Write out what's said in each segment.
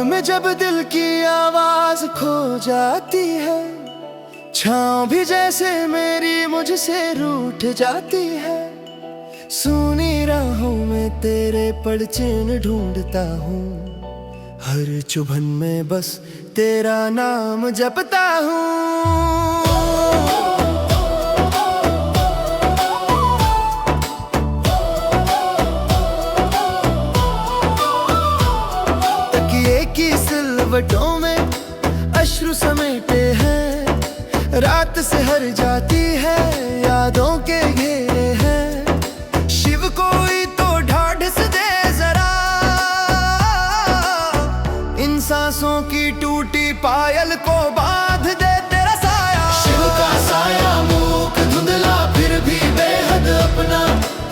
में जब दिल की आवाज खो जाती है, छाँव भी जैसे मेरी मुझसे रूठ जाती है। सुनी राहों में तेरे पड़चेन ढूंढता हूँ, हर चुभन में बस तेरा नाम जपता हूँ। सिलवटों में अश्रु समेटे हैं, रात से हर जाती है यादों के घेरे हैं। शिव कोई तो ढाढ़स दे जरा, इन सांसों की टूटी पायल को बांध दे तेरा साया। शिव का साया मूक धुंधला फिर भी बेहद अपना,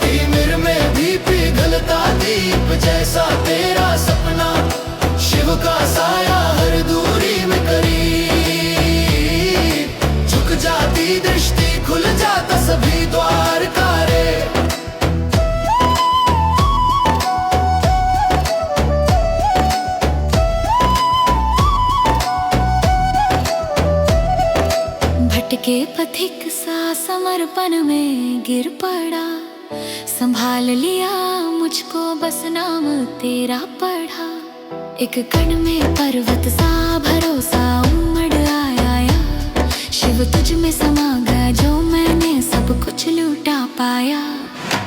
तिमिर में भी पिघलता दीप जैसा तेरा सपना। शिव का साया हर दूरी में करीब, झुक जाती दृष्टि खुल जाता सभी द्वार का रे। भटके पथिक सा समर्पण में गिर पड़ा, संभाल लिया मुझको बस नाम तेरा पढ़ा। एक कण में पर्वत सा भरोसा उमड़ आया, शिव तुझ में समा गया जो मैंने सब कुछ लूटा पाया।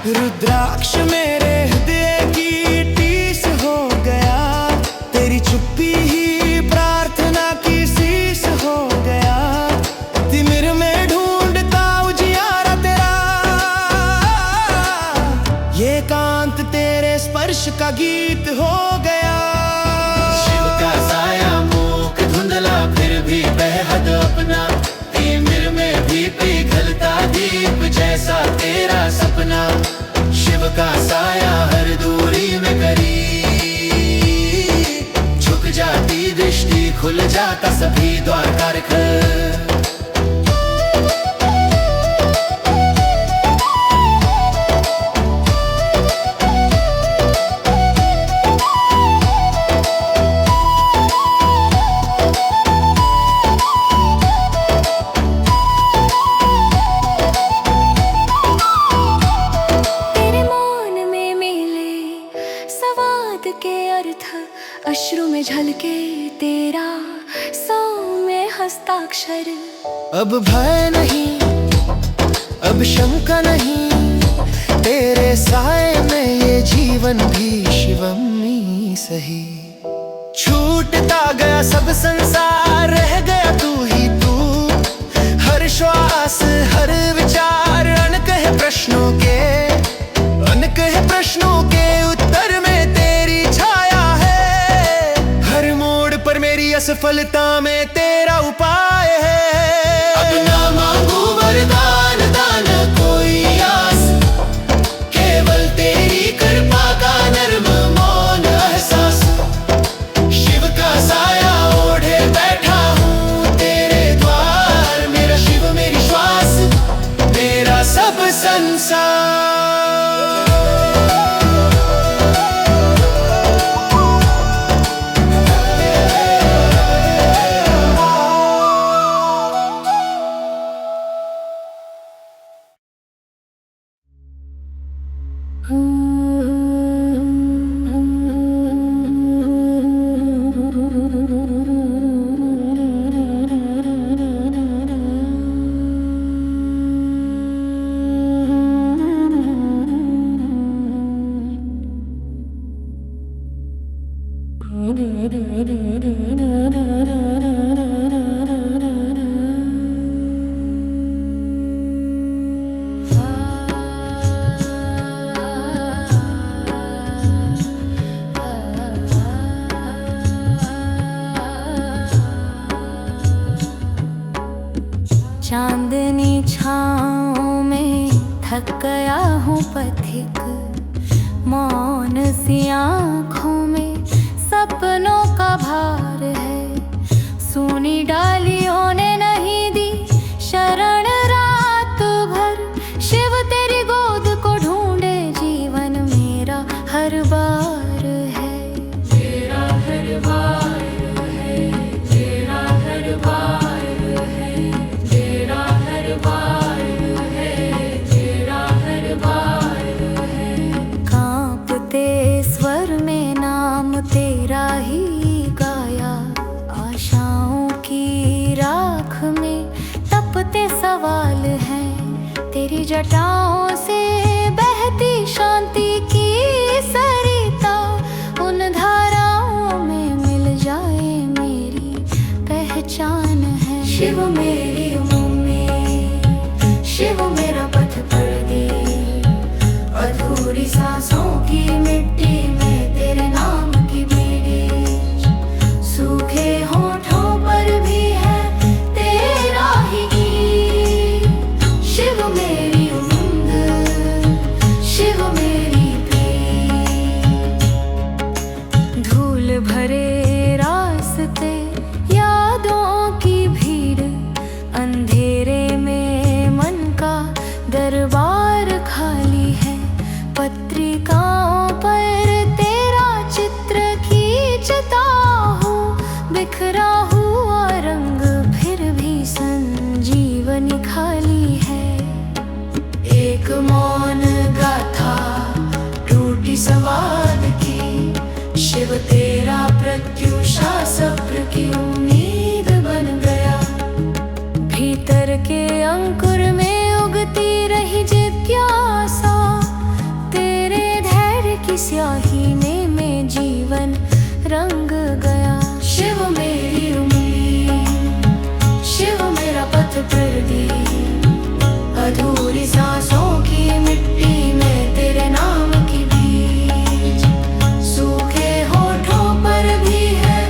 रुद्राक्ष मेरे हृदय की टीस हो गया, तेरी चुप्पी ही प्रार्थना की शीश हो गया। तिमिर में ढूंढता उजियारा तेरा, ये कांत तेरे स्पर्श का गीत हो गया। फिर भी बेहद अपना, तिमिर में भी पिघलता दीप जैसा तेरा सपना। शिव का साया हर दूरी में करीब, झुक जाती दृष्टि खुल जाता सभी द्वार कार। अश्रु में झलके तेरा सौम्य हस्ताक्षर। अब भय नहीं, अब शंका नहीं, तेरे साए में ये जीवन भी शिवम सही। छूटता गया सब संसार, रह गया तू ही तू। हर श्वास हर विचार अनकहे प्रश्नों के, अनकहे प्रश्नों के उत्तर में तेरी छाया है। हर मोड़ पर मेरी असफलता में तेरा उपाय है। अब ना मांगू वरदान दान कोई आस, केवल तेरी कृपा का नर्म मौन एहसास। शिव का साया ओढ़े बैठा हूँ तेरे द्वार, मेरा शिव मेरी श्वास मेरा सब संसार। चांदनी छाँव में थक गया हूँ पथिक, मौन सी आँखों में सपनों का भार है। सूनी डालियों ने नहीं दी शरण रात भर, शिव तेरी गोद को ढूंढे जीवन मेरा हर बार है, मेरा हर बार। जटाओं से बहती शांति की सरिता, उन धाराओं में मिल जाए मेरी पहचान है। शिव मेरी उम्मीद, शिव मेरा पथ प्रदीप, अधूरी सांसों की मिट्टी में तेरे नाम की बीड़ी, सूखे होठों पर भी है तेरा ही गीत। शिव मेरी उम्मीद, शिव मेरी प्रीत, धूल भरे रास्ते यादों की भीड़, अंधेरे में मन का दरबार खाली है, पत्रिकाओं पर तेरा चित्र खींचता हूँ, बिखरा हुआ रंग फिर भी संजीवनी खाली है। एक मौन गाथा टूटी संवाद की, शिव तेरा प्रत्युषा सब्र की उम्मीद बन गया, भीतर के अंकुर में उगती रही जिज्ञासा, तेरे धैर्य की स्याही ने में जीवन रंग गया। शिव मेरी उम्मीद, शिव मेरा पथ प्रदीप, अधूरी सांसों की मिट्टी में तेरे नाम की बीज, सूखे होठों पर भी है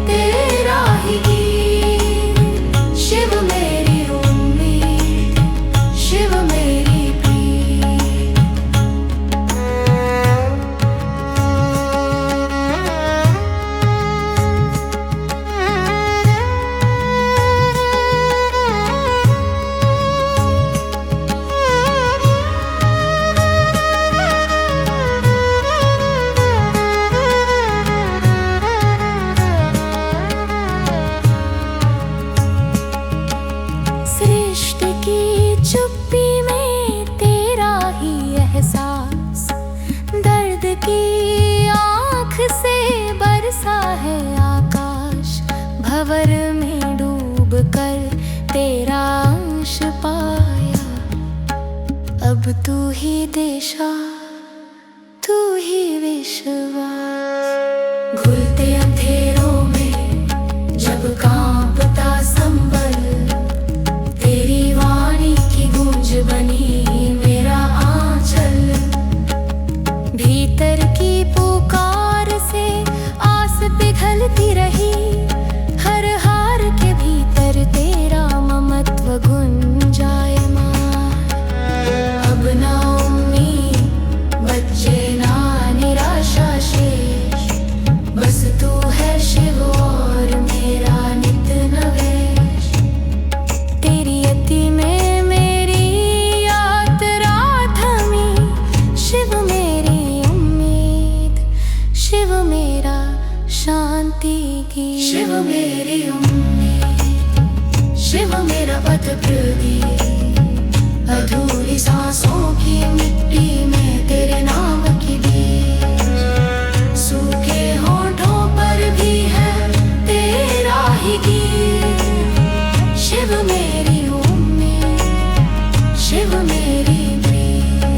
तेरा ही गीत। शिव मेरी उम्मीद, शिव मेरी प्रीत, सृष्टि की चुप्पी में तेरा ही एहसास, दर्द की आँख से बरसा है आकाश, भंवर में डूब कर तेरा अंश पाया, अब तू ही दिशा, तू ही विश्वास। घुलते अंधेरों में जब कांपता संबल, तेरी वाणी की गूंज बनी मेरा आंचल, भीतर की पुकार से आस पिघलती रही, हर हार के भीतर तेरा ममत्व गुंजायमान। अब ना उम्मीद बच्चे ना निराशा शेष, बस तू है शिव और मेरा नित नवेश, तेरी अति में मेरी यात्रा थमी। शिव मेरी उम्मीद, शिव मेरा शांति की, शिव मेरी उम्मीद, शिव मेरा पथ प्रदीप, अधूरी सांसों की मिट्टी में तेरे नाम की बीज, सूखे होठों पर भी है तेरा ही गीत। शिव मेरी उम्मीद, शिव मेरी प्रीत,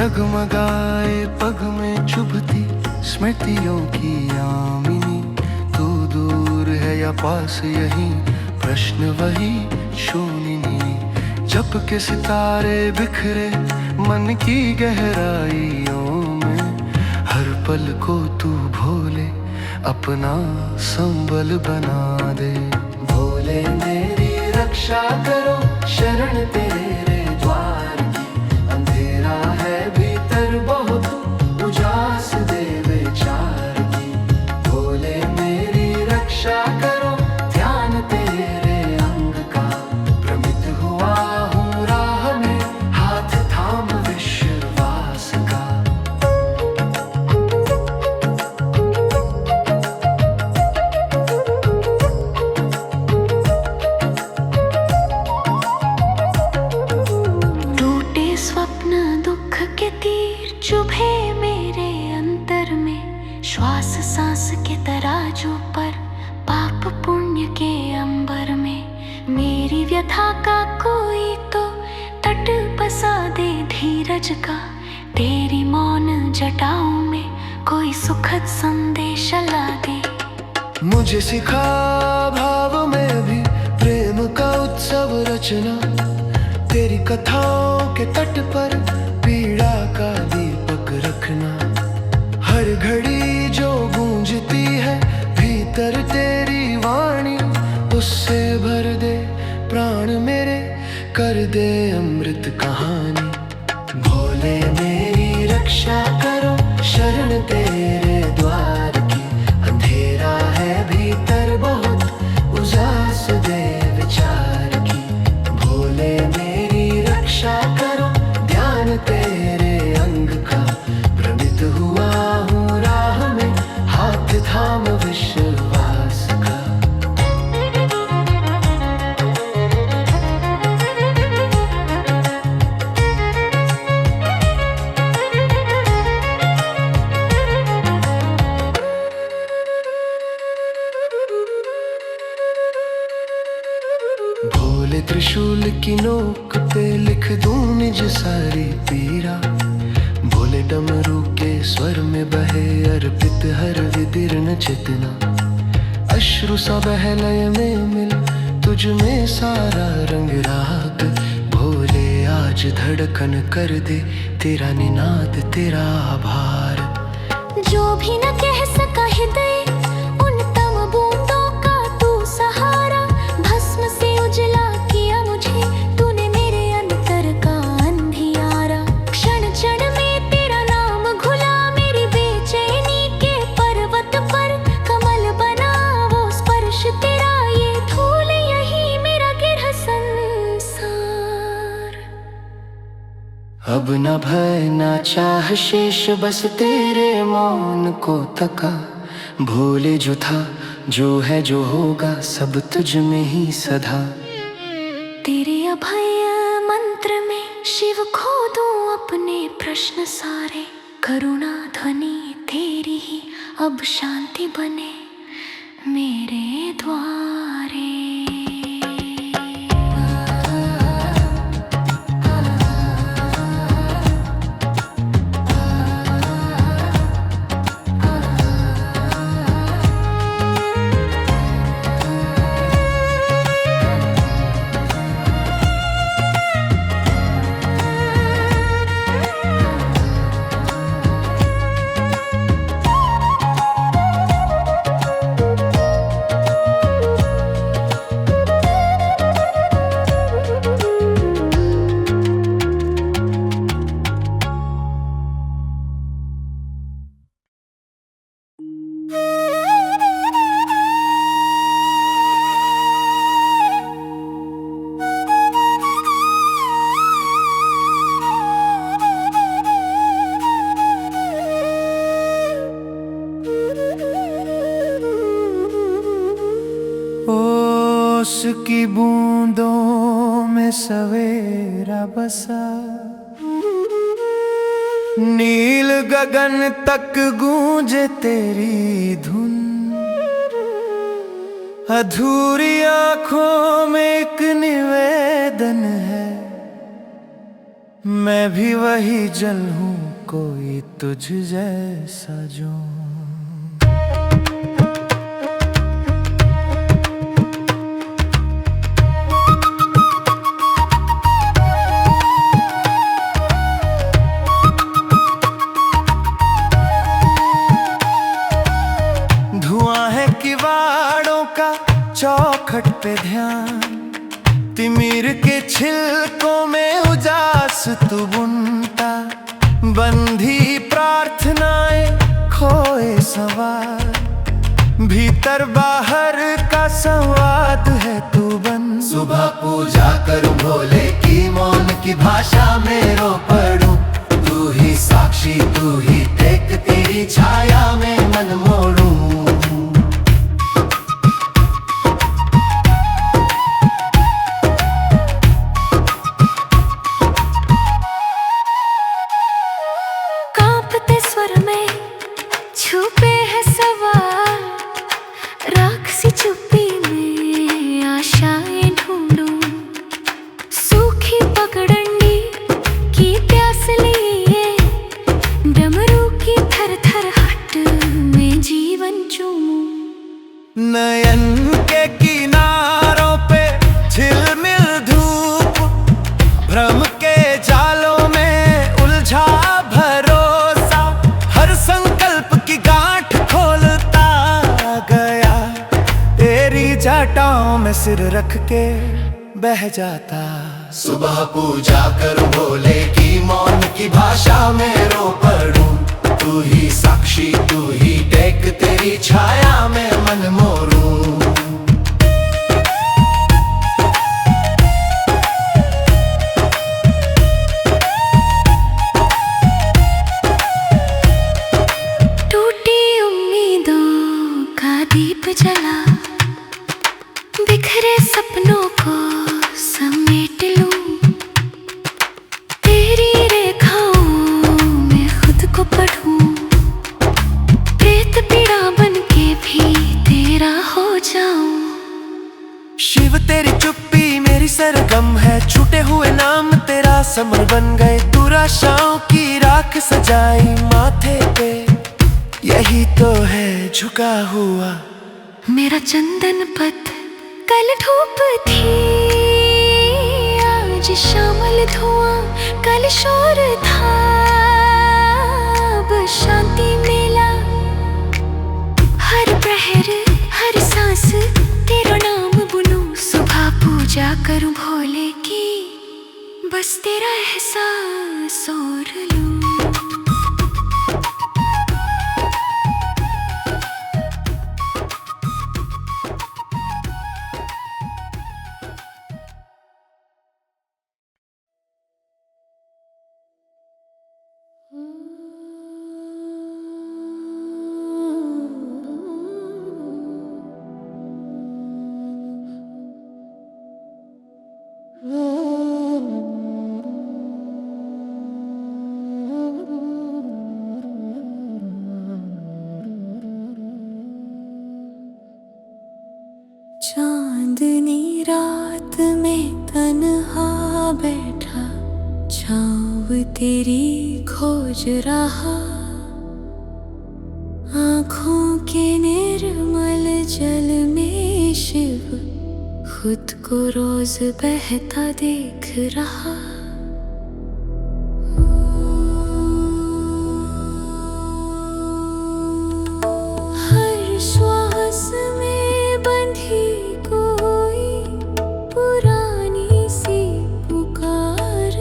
डगमगाए पग में चुभती स्मृतियों की यामिनी। तू दूर है या पास यही, प्रश्न वही शून्यनी। जब के सितारे बिखरे मन की गहराइयों में, हर पल को तू भोले अपना संबल बना दे। भोले मेरी रक्षा करो, शरण तेरे द्वार की। अंधेरा है भीतर बहुत, उजास दे विचार की। भोले मेरी रक्षा करो, ध्यान तेरे अंग का। भ्रमित हुआ हूँ राह में, हाथ थाम विश्वास का। चुभे मेरे अंतर में, श्वास सांस के तराजू पर, पाप पुण्य के अंबर में। मेरी व्यथा का कोई तो तट बसा दे धीरज का। तेरी मौन जटाओं में कोई सुखद संदेश ला दे। मुझे सिखा भाव में भी प्रेम का उत्सव रचना। तेरी कथाओं के तट पर पीड़ा का दीपक रखना। हर घड़ी जो गूंजती है भीतर तेरी वाणी, उससे भर दे प्राण मेरे, कर दे अमृत कहानी। भोले मेरी रक्षा करो, शरण तेरे द्वार की। अंधेरा है भीतर बहुत, उजास दे विचार की। भोले मेरी रक्षा करो, ध्यान तेरे अंग का। भ्रमित हुआ हूँ राह में, हाथ थाम विश्वास का। भोले त्रिशूल की नोक पे लिख दूं निज सारी पीड़ा। भोले डमरू के स्वर में बहे अर्पित हर विदीर्ण चेतना। अश्रु सा बह लय में मिल तुझ में सारा रंग राग। भोले आज धड़कन कर दे तेरा निनाद, तेरा आभार। जो भी न कह सका हृदय, उन तम बूंदों का तू सहारा। भस्म से उजला किया मुझे तूने, मेरे अंतर का अंधियारा। क्षण क्षण में तेरा नाम घुला, मेरी बेचैनी के पर्वत पर। कमल बना वो स्पर्श तेरा, ये धूल यही मेरा गिरह संसार। अब न भय न चाह शेष, बस तेरे मौन को तका। भोले जो था जो है जो होगा, सब तुझ में ही सदा। तेरे अभय मंत्र में शिव खो दूं अपने प्रश्न सारे। करुणा ध्वनि तेरी ही अब शांति बने मेरे द्वारे। उसकी बूंदों में सवेरा बसा। नील गगन तक गूंजे तेरी धुन। अधूरी आंखों में एक निवेदन है, मैं भी वही जल हूँ, कोई तुझ जैसा जो। धुआं है किवाड़ों का चौखट पे ध्यान, तिमिर के छिलकों में उजास तू बुनता, बंधी प्रार्थनाएं खोए सवार, भीतर बाहर का संवाद है तू बन। सुबह पूजा करूं भोले की, मौन की भाषा में रो पड़ूं, तू ही साक्षी तू ही टेक, तेरी छाया में मन मोड़ूं। कांपते स्वर में छुपे है सवाल, राक्षसी चुप्पी में आशाएं ढूंढूं, सूखी पगडंडी की प्यास लिए, डमरू की थर थर हट में जीवन चूमूं। नयन के किनारों पे झिलमिल धूप, भ्रम के जालों में उलझा भरोसा, हर संकल्प की गांठ खोलता गया, तेरी जटाओं में सिर रख के बह जाता। सुबह पूजा करूं भोले की, मौन की भाषा में रो पड़ूं, तू ही साक्षी तू ही टेक, तेरी छाया में मन मोड़ूं। टूटी उम्मीदों का दीप जला, बिखरे सपनों को समेट लूं, तेरी रेखाओं में खुद को पढ़ूं, प्रेत पीड़ा बन के भी तेरा हो जाऊं। शिव तेरी चुप्पी मेरी सरगम है, छूटे हुए नाम तेरा समर बन गए, तू आशाओं की राख सजाई माथे पे, यही तो है झुका हुआ मेरा चंदन पथ। कल धूप थी आज श्यामल धुआं, कल शोर था अब शांति मिला, हर प्रहर हर सांस तेरा नाम बुनूं, सुबह पूजा करूं भोले की, बस तेरा एहसास और लूं। चांदनी रात में तन्हा बैठा, छाँव तेरी खोज रहा, आँखों के निर्मल जल में शिव खुद को रोज बहता देख रहा। हर श्वास में बंधी कोई पुरानी सी पुकार,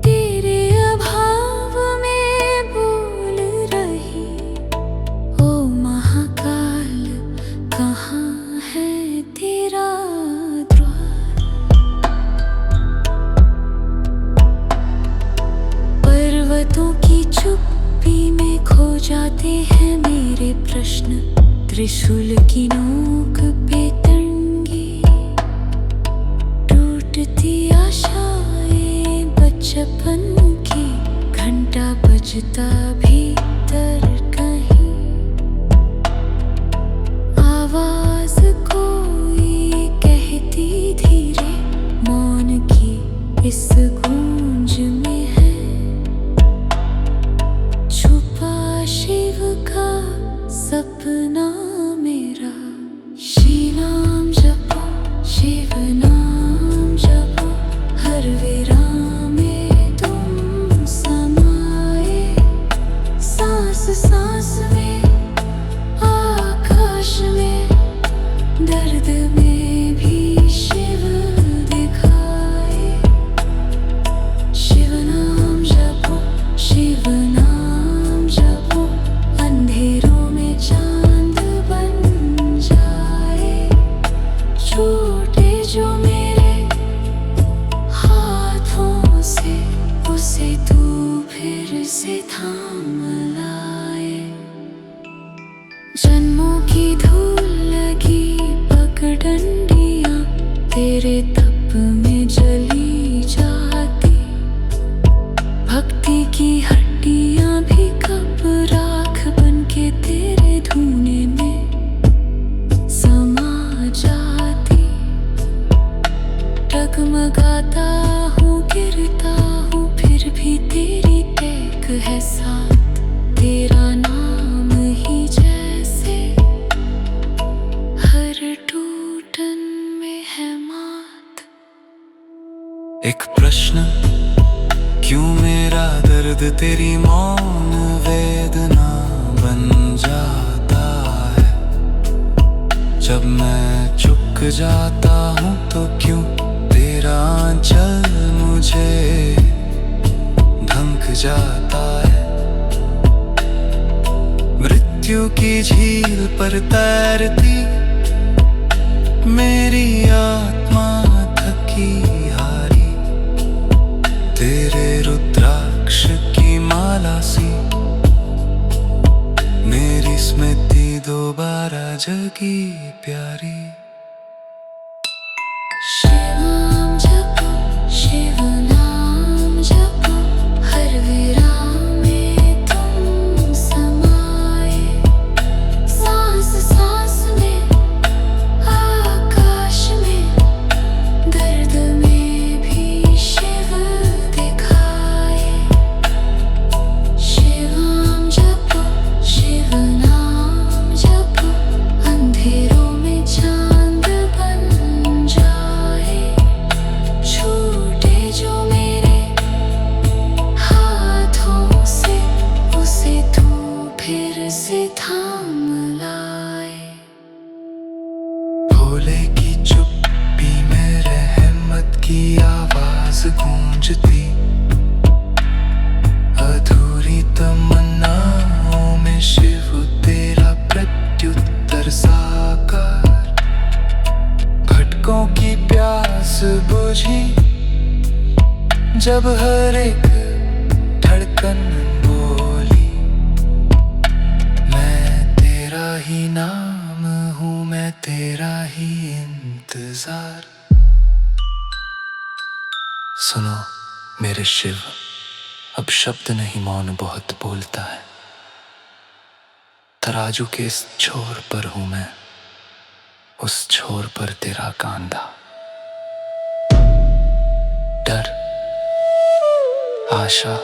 तेरे अभाव में बोल रही, ओ महाकाल कहाँ है तेरा द्वार। पर्वतों की चुप्पी में खो जाते हैं मेरे प्रश्न, त्रिशूल की नोक पे तंगी, टूटती आशाएं बचपन की, घंटा बजता भीतर कहीं, आवाज कोई कहती धीरे, मौन की तेरे तप में जली जाती, भक्ति की हड्डियां भी कब राख बनके तेरे धुएं में समा जाती। डगमगाता हूँ, गिरता हूँ, फिर भी तेरी टेक है साथ। तेरा नाम ही जैसे हर टूटन में है मात। एक प्रश्न, क्यों मेरा दर्द तेरी मौन वेदना बन जाता है? जब मैं चुक जाता हूँ तो क्यों तेरा आंचल मुझे ढंक जाता है? मृत्यु की झील पर तैरती मेरी आत्मा थकी हारी, तेरे रुद्राक्ष की माला सी मेरी स्मृति दोबारा जगी प्यारी। शिव नाम जपो, शिव नाम जपो, हर विराम में तुम समाए। सांस सांस में, आकाश में, दर्द में भी शिव दिखाए। शिव नाम जपो, शिव नाम जपो, अंधेरों में चांद बन जाए। छूटे जो मेरे हाथों से, उसे तू फिर से थाम लाए। भोले की चुप्पी में रहमत की आवाज गूंजती, अधूरी तमन्नाओं में शिव तेरा प्रत्युत्तर साकार। भटकों की प्यास बुझी जब हर एक धड़कन बोली, मैं तेरा ही नाम हूँ, मैं तेरा ही इंतजार। सुनो मेरे शिव, अब शब्द नहीं मौन बहुत बोलता है। तराजू के इस छोर पर हूँ मैं, उस छोर पर तेरा कांधा। डर, आशा,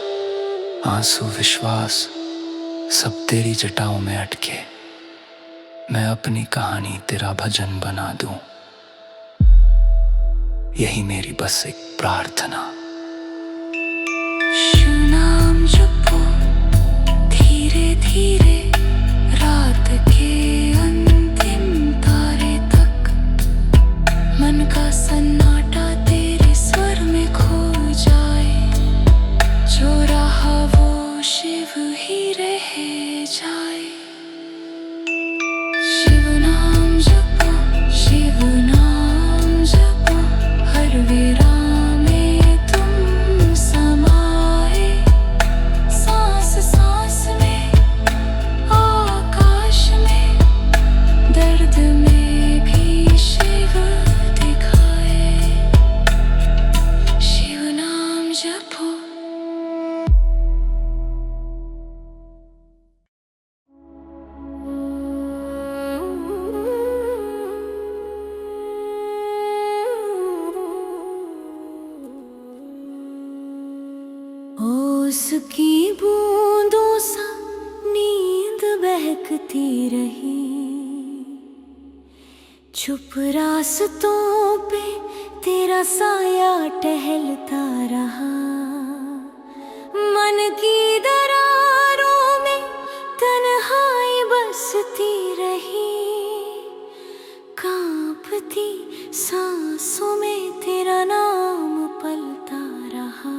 आंसू, विश्वास सब तेरी जटाओं में अटके। मैं अपनी कहानी तेरा भजन बना दूं, यही मेरी बस एक प्रार्थना। शिव नाम जपो, धीरे धीरे, रात के अंतिम तारे तक। मन का सन्नाटा तेरे स्वर में खो जाए। जो रहा वो शिव ही रह जाए। शिव नाम जपो, शिव नाम जपो, हर विराम में तुम समाए। सांस सांस में, आकाश में, दर्द में भी शिव दिखाए। शिव नाम जपो। उसकी बूंदों सा नींद बहकती रही, चुप रास्तों पे तेरा साया टहलता रहा। मन की दरारों में तन्हाई बसती रही, कांपती सांसों में तेरा नाम पलता रहा।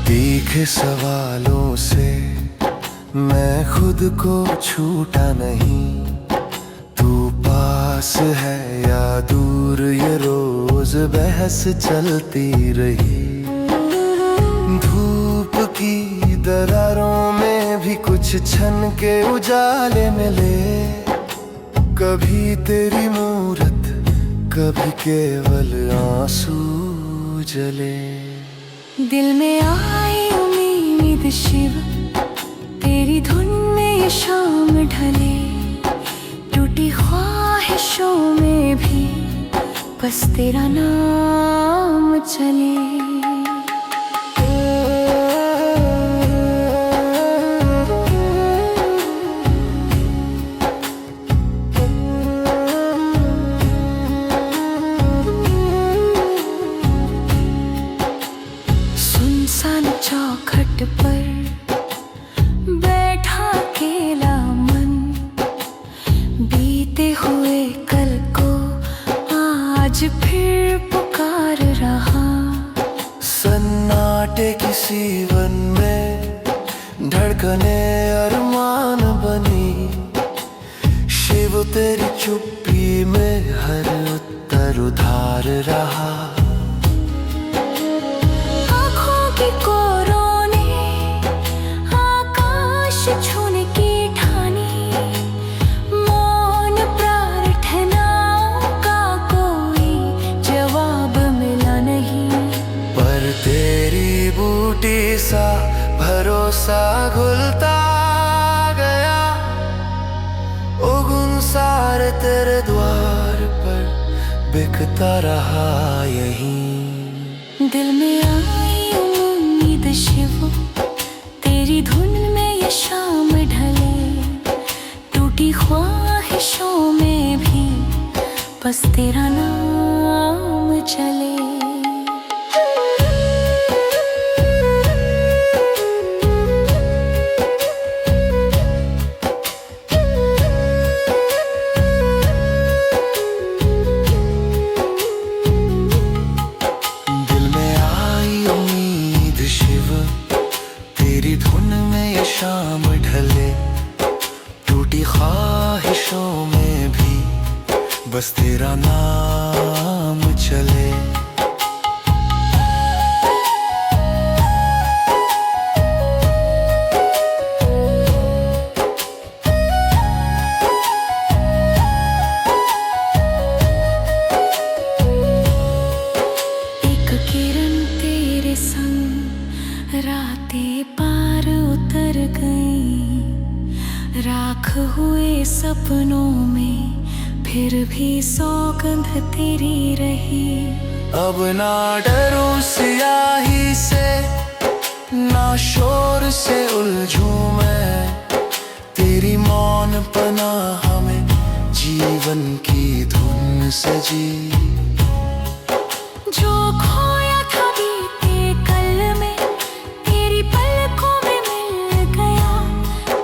तीखे सवालों से मैं खुद को छूटा नहीं, तू पास है या दूर, ये रोज बहस चलती रही। धूप की दरारों में भी कुछ छन के उजाले मिले, कभी तेरी मूरत, कभी केवल आंसू जले। दिल में आई उम्मीद शिव, तेरी धुन में ये शाम ढले। टूटी ख्वाहिशों में भी बस तेरा नाम चले। सुनसान चौखट पर बैठा अकेला मन, बीते हुए कल को आज फिर पुकार रहा। सन्नाटे किसी वन में धड़कने अरमान बनी, शिव तेरी चुप्पी में हर उत्तर उधार रहा। की कोरों ने आकाश छूने की ठानी, मौन प्रार्थनाओं का कोई जवाब मिला नहीं। पर तेरी बूटी सा भरोसा घुलता गया, गुलजार तेरे द्वार पर बिकता रहा यहीं। दिल में आई उम्मीद शिव, तेरी धुन में ये शाम ढले। टूटी ख्वाहिशों में भी बस तेरा नाम चले। शाम ढले, टूटी ख्वाहिशों में भी बस तेरा नाम चले। एक किरण तेरे संग रातें पार उतर गई, राख हुए सपनों में फिर भी सौगंध तेरी रही। अब ना डरूं सियाही से, ना शोर से उलझूं मैं, तेरी मौन पनाह में जीवन की धुन सजी। जो खोया था बीते कल में तेरी पलकों में मिल गया,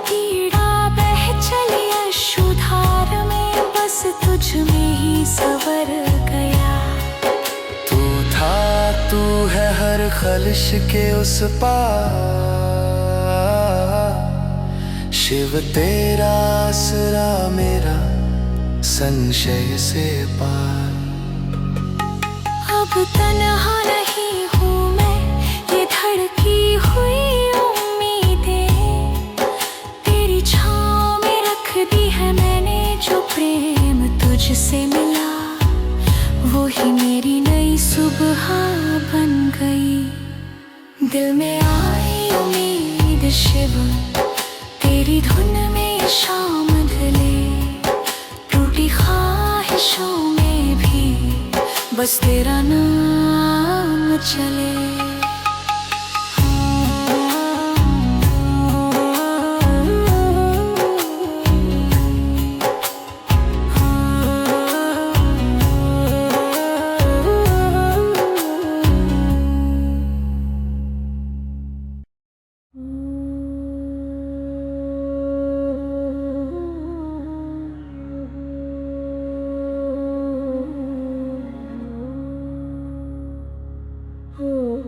पीड़ा बह चली अश्रुधार में बस तुझ में ही संवर गया। तू था, तू है हर खलिश के उस पार, शिव तेरा आसरा मेरा संशय से पार। अब तन्हा नहीं हूँ मैं, ये धड़की हुई उम्मीदें तेरी छाँव में रख दी है मैंने। जो प्रेम तुझसे मिला वो ही मेरी नई सुबह बन गई। दिल में आई उम्मीद शिव, तेरी धुन में ये शाम ढले। टूटी ख्वाहिशों में भी बस तेरा नाम चले। Oh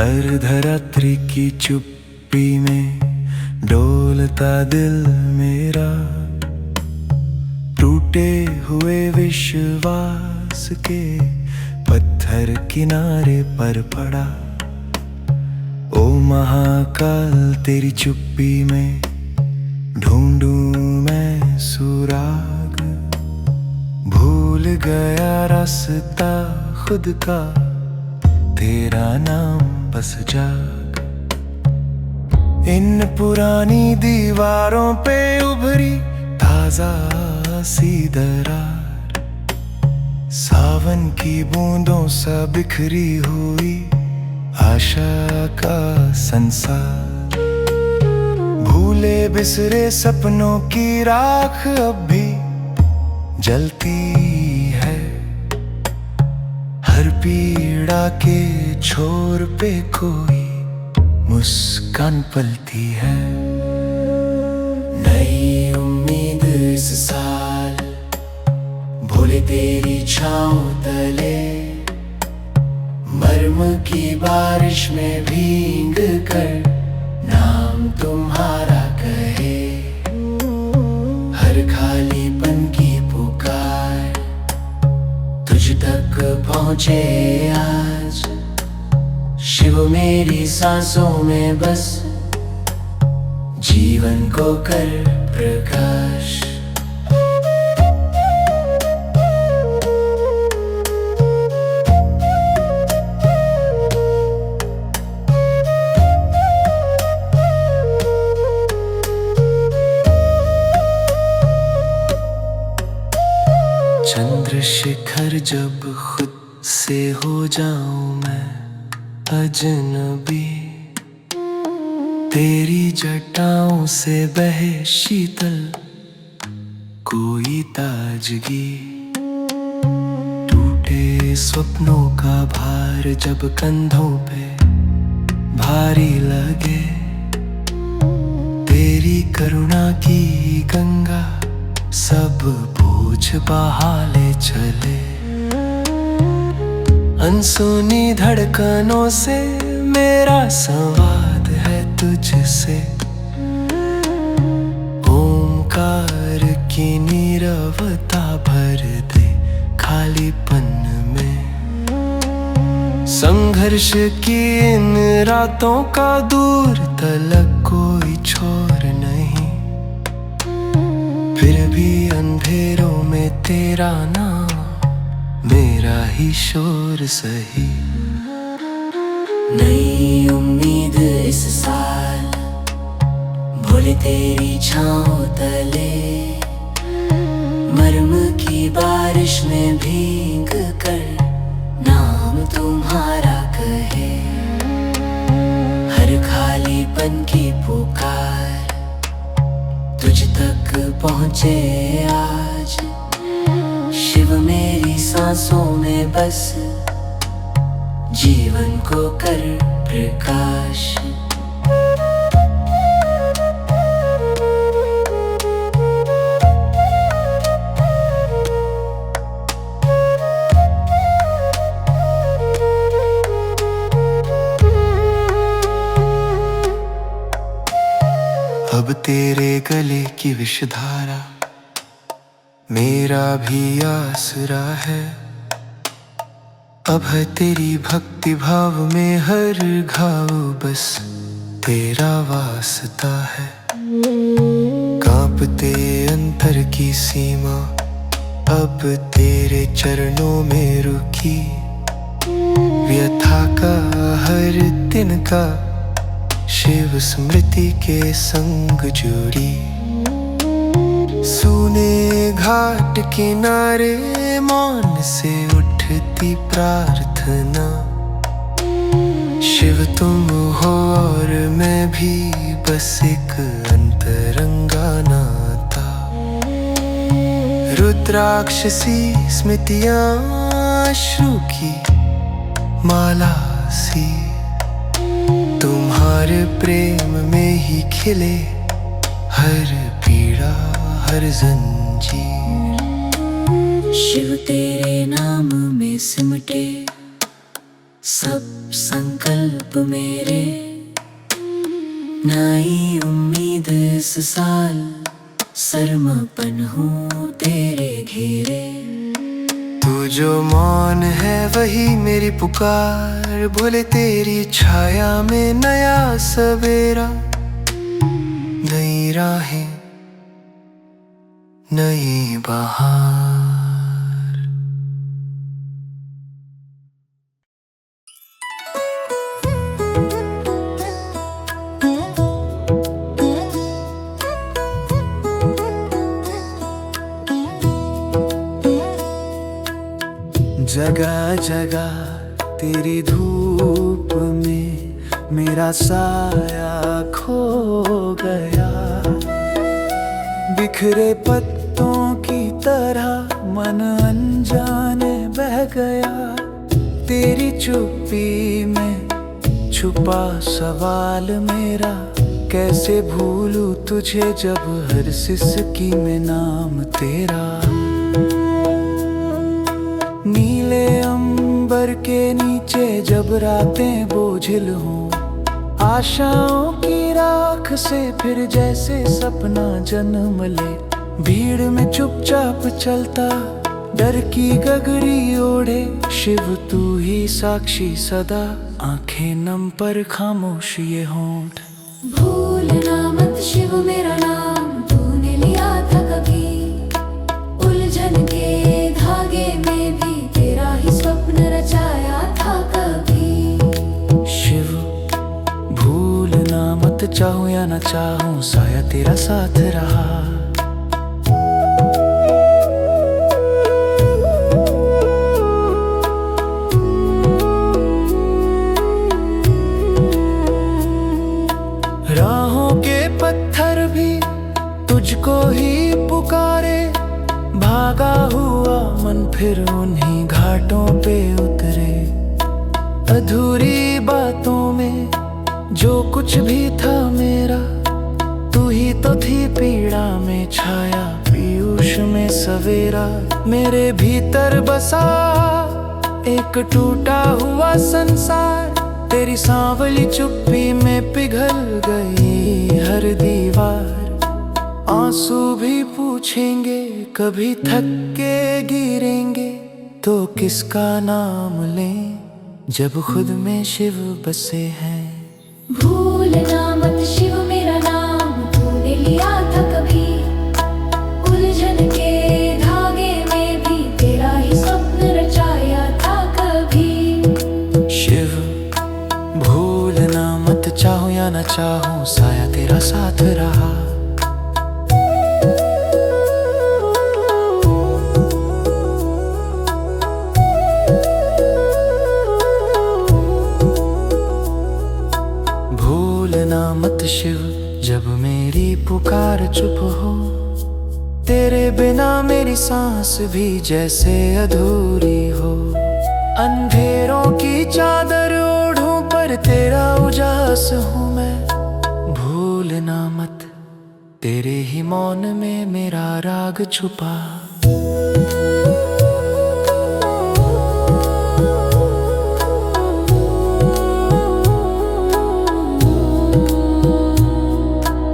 अर्धरात्रि की चुप्पी में डोलता दिल मेरा, टूटे हुए विश्वास के पत्थर किनारे पर पड़ा। ओ महाकाल तेरी चुप्पी में ढूंढूं मैं सुराग, भूल गया रास्ता खुद का, तेरा नाम बस जाग। इन पुरानी दीवारों पे उभरी ताजा सी दरार, सावन की बूंदों सा बिखरी हुई आशा का संसार। भूले बिसरे सपनों की राख अब भी जलती है, हर पीड़ा के छोर पे कोई मुस्कान पलती है। नई उम्मीद इस साल, भोले तेरी छाँव तले, मर्म की बारिश में भीग कर नाम तुम्हारा कहे। हर खालीपन की पुकार तुझ तक पहुँचे आज, शिव मेरी सांसों में बस जीवन को कर प्रकाश। चंद्रशेखर जब खुद से हो जाऊं मैं अजनबी, तेरी जटाओं से बहे शीतल कोई ताजगी। टूटे स्वप्नों का भार जब कंधों पे भारी लगे, तेरी करुणा की गंगा सब बोझ बहा ले चले। अनसुनी धड़कनों से मेरा संवाद है तुझसे, ओमकार की नीरवता भर दे खालीपन में। संघर्ष की इन रातों का दूर तलक कोई छोर नहीं, फिर भी अंधेरों में तेरा नाम मेरा ही शोर सही। नई उम्मीद इस साल, भोले तेरी छाँव तले, मर्म की बारिश में भीग कर नाम तुम्हारा कहे। हर खालीपन की पुकार तुझ तक पहुँचे आज, शिव मेरी सांसों में बस जीवन को कर प्रकाश। अब तेरे गले की विषधारा मेरा भी आसरा है, अब है तेरी भक्ति भाव में हर घाव बस तेरा वास्ता है। कांपते अंतर की सीमा अब तेरे चरणों में रुकी, व्यथा का हर दिन का शिव स्मृति के संग जुड़ी। सूने घाट किनारे मौन से उठती प्रार्थना, शिव तुम हो और मैं भी बस एक अंतरंगा नाता। रुद्राक्षसी स्मृतियाँ अश्रु की माला सी, तुम्हारे प्रेम में ही खिले हर पीड़ा हर जंजीर। शिव तेरे नाम में सिमटे सब संकल्प मेरे, नई उम्मीद इस साल, सरमपन हूँ तेरे घेरे। तू जो मौन है वही मेरी पुकार, भोले तेरी छाया में नया सवेरा। नई राहें, नई बहार। जगह जगह तेरी धूप में मेरा साया खो गया। बिखरे पत्तों की तरह मन अनजाने बह गया। तेरी चुप्पी में छुपा सवाल मेरा, कैसे भूलूं तुझे जब हर सिसकी में नाम तेरा। नीले अंबर के नीचे जब रातें बोझिल हों, आशाओं की राख से फिर जैसे सपना जन्म ले। भीड़ में चुपचाप चलता, डर की गगरी ओढ़े, शिव तू ही साक्षी सदा। आंखें नम पर खामोश ये होंठ। भूलना मत शिव मेरा नाम, तूने लिया था कभी उलझन के धागे में भी, तेरा ही स्वप्न रचाया था कभी। शिव भूलना मत, चाहूं या न चाहूं साया तेरा साथ रहा। राहों के पत्थर भी तुझको ही पुकारे, भागा हुआ मन फिर उन्हीं घाटों पे उतरे। अधूरी बातों में जो कुछ भी था मेरा, तू ही तो थी पीड़ा में छाया, पीयूष में सवेरा। मेरे भीतर बसा एक टूटा हुआ संसार, तेरी सांवली चुप्पी में पिघल गई हर दीवार। आंसू भी पूछेंगे कभी थक के गिरेंगे, तो किसका नाम लें जब खुद में शिव बसे हैं। भूलना मत शिव मेरा नाम, तूने लिया था कभी उलझन के धागे में भी, तेरा ही स्वप्न रचाया था कभी। शिव भूलना मत, चाहूं या न चाहूं साया तेरा साथ रहा। भूलना मत शिव जब मेरी पुकार चुप हो, तेरे बिना मेरी सांस भी जैसे अधूरी हो। अंधेरों की चादर ओढ़ूं पर तेरा उजास हूँ मैं। भूलना मत तेरे ही मौन में मेरा राग छुपा।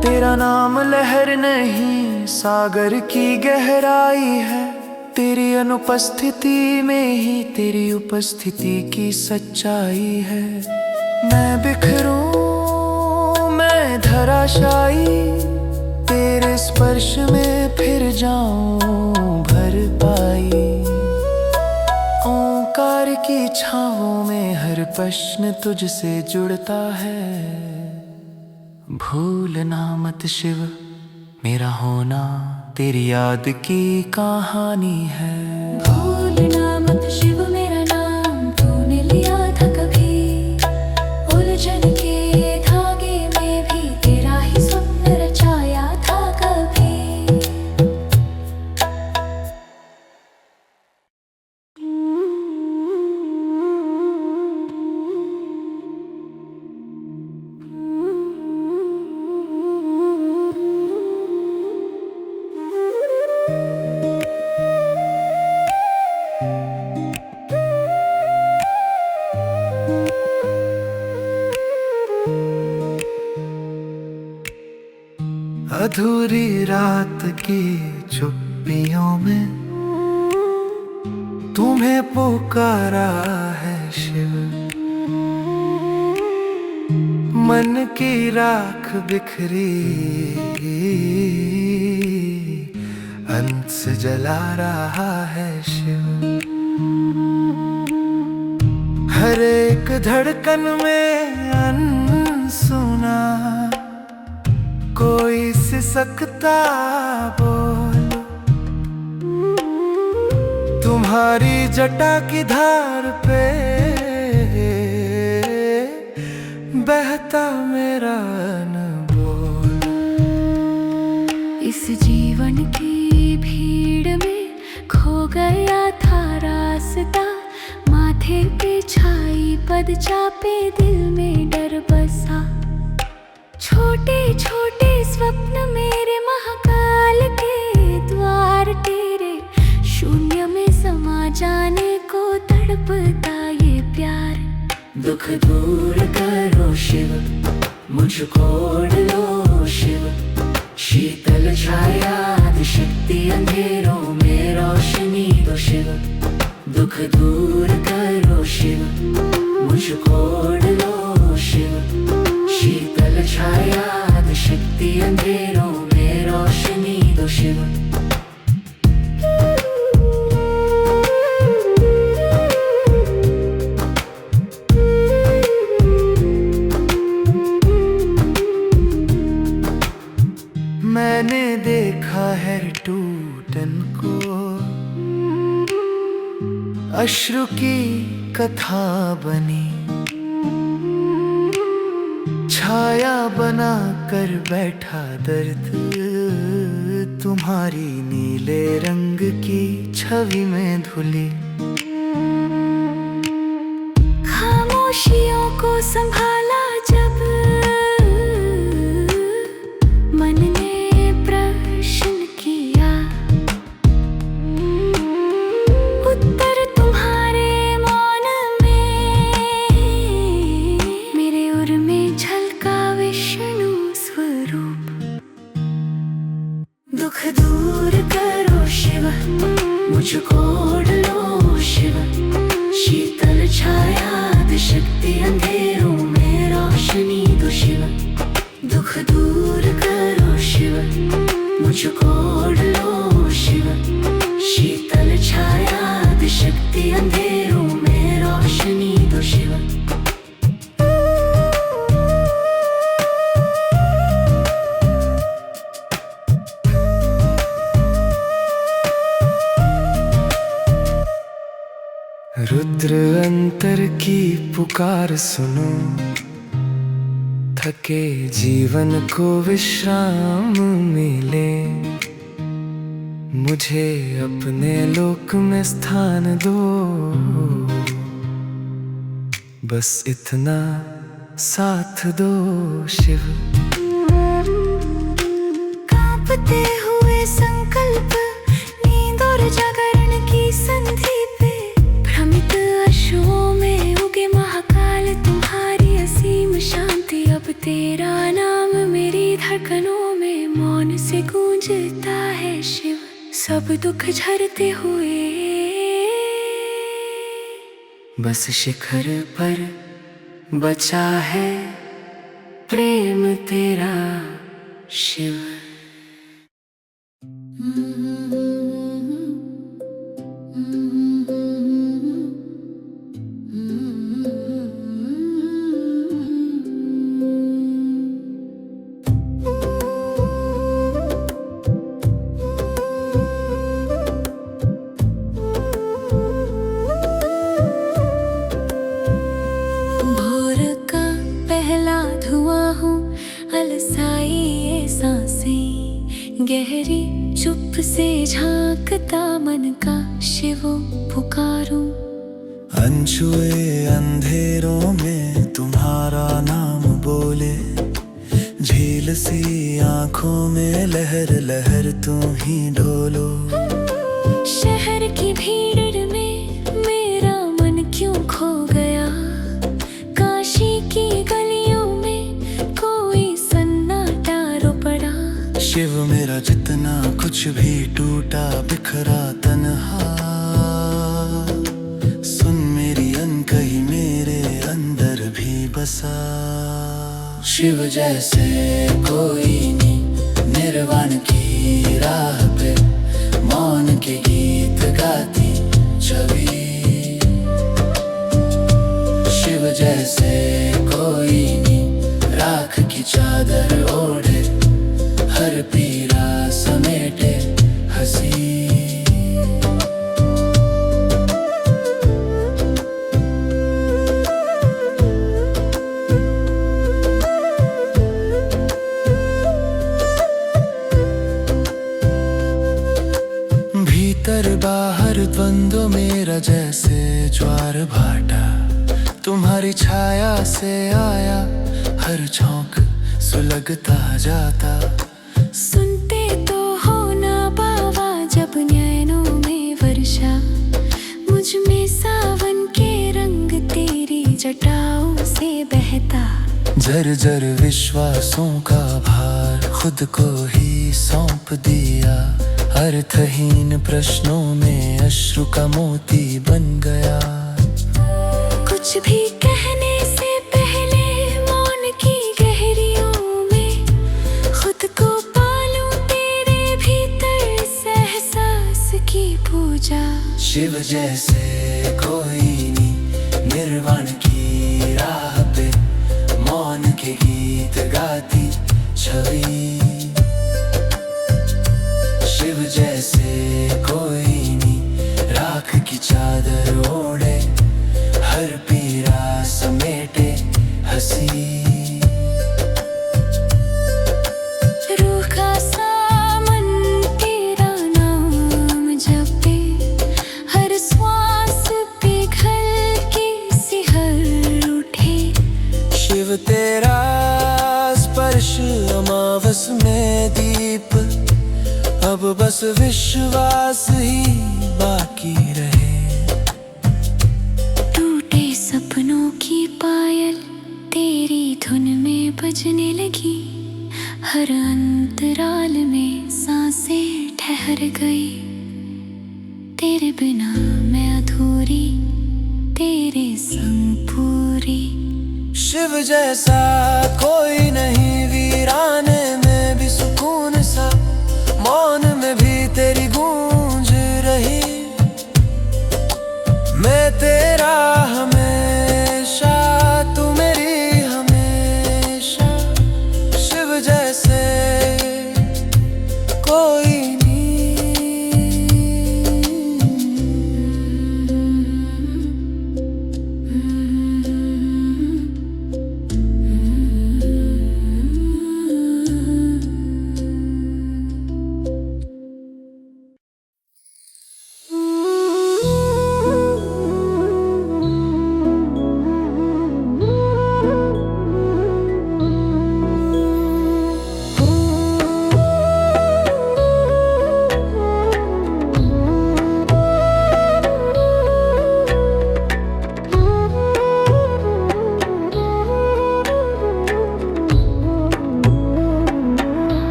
तेरा नाम लहर नहीं सागर की गहराई है, तेरी अनुपस्थिति में ही तेरी उपस्थिति की सच्चाई है। मैं बिखरूं मैं धराशायी, तेरे स्पर्श में फिर जाऊं भर पाई। ओंकार की छावों में हर प्रश्न तुझसे जुड़ता है। भूलना मत शिव मेरा होना तेरी याद की कहानी है। भूलना मत शिव मेरा नाम, तूने लिया था कभी उलझन के धागे में भी, तेरा ही स्वप्न रचाया था कभी। अधूरी रात की चुप्पियों में तुम्हें पुकारा है शिव। मन की राख बिखरी अंत से जला रहा है शिव। हर एक धड़कन में अनसुना कोई सिसकता बोल। तुम्हारी जटा की धार पे बहता मेरा अनमोल। इस जीवन की भीड़ में खो गया था रास्ता, माथे पे छाई पद चापे दिल में डर बसा। छोटे छोटे स्वप्न मेरे महाकाल के द्वार तेरे, शून्य में समा जाने को तड़पता ये प्यार। दुख दूर करो शिव, मुझको ओढ़ लो शिव। शीतल छाया शक्ति अंधेरों में रोशनी दो शिव। दुख दूर करो शिव, मुझको ओढ़ लो शिव। शीतल छाया शक्ति अंधेरों में रोशनी दो शिव। मैंने देखा है टूटन को, अश्रु की कथा बनी। छाया बना कर बैठा दर्द तुम्हारी नीले रंग की छवि में धुली। खामोशियों को संभाला जब मन ने प्रश्न किया, उत्तर तुम्हारे मौन में मेरे उर में झलका विष्णु स्वरूप। दुख दूर करो शिव, मुझको ओढ़ लो शिव। शीतल छाया शक्ति अंधेरों में रोशनी दो शिव। दुख दूर करो शिव, मुझको ओढ़ लो शिव। शीतल छाया शक्ति अंधेरों में रोशनी दो शिव। रुद्र अंतर की पुकार सुनो, थके जीवन को विश्राम मिले। मुझे अपने लोक में स्थान दो, बस इतना साथ दो शिव। कांपते हुए संकल्प, नींद और जागरण की संधि पे, भ्रमित अश्रुओं में उगे महाकाल तुम्हारी असीम शांति। अब तेरा नाम मेरी धड़कनों में मौन से गूंजता है शिव। सब दुख झरते हुए बस शिखर पर बचा है प्रेम तेरा शिव। गहरी चुप से झांकता मन का शिव पुकारूं। अनछुए अंधेरों में तुम्हारा नाम बोले, झील सी आंखों में लहर लहर तुम ही डोलो। शहर की भीड़ में मेरा मन क्यों खो गया, काशी की गलियों में कोई सन्नाटा रो पड़ा। कुछ भी टूटा बिखरा तन्हा, सुन मेरी अनकही मेरे अंदर भी बसा। शिव जैसे कोई नहीं निर्वाण की राह पे, मौन के गीत गाती छवि। शिव जैसे कोई नहीं राख की चादर ओढ़े, हर पीड़ा समेटे हंसी। भीतर बाहर द्वंद्व मेरा जैसे ज्वार भाटा, तुम्हारी छाया से आया हर झोंक सुलगता जाता। सुनते तो हो ना बाबा जब नैनों में वर्षा, मुझ में सावन के रंग तेरी जटाओं से बहता। जर्जर विश्वासों का भार खुद को ही सौंप दिया, अर्थहीन प्रश्नों में अश्रु का मोती बन गया। कुछ भी कहने से पहले मौन की गहरियों में खुद को पालूं तेरे भीतर से एहसास की पूजा। शिव जैसे कोई नहीं निर्वाण की राह पे, मौन के गीत गाती छवि। शिव जैसे कोई नहीं राख की चादर ओढ़े, हर पीड़ा समेटे हंसी। रूह का सामन तेरा नाम जपे, हर श्वास पिघल के सिहर उठे। शिव तेरा स्पर्श अमावस में दीप, अब बस विश्वास ही बाकी रहे। टूटे सपनों की पायल तेरी धुन में बजने लगी, हर अंतराल में सांसें ठहर गई। तेरे बिना मैं अधूरी, तेरे संग पूरी। शिव जैसा कोई नहीं वीराने में भी सुकून सा, मौन में भी तेरी गूंज रही। मैं तेरा हमेशा, तू मेरी हमेशा। शिव जैसे कोई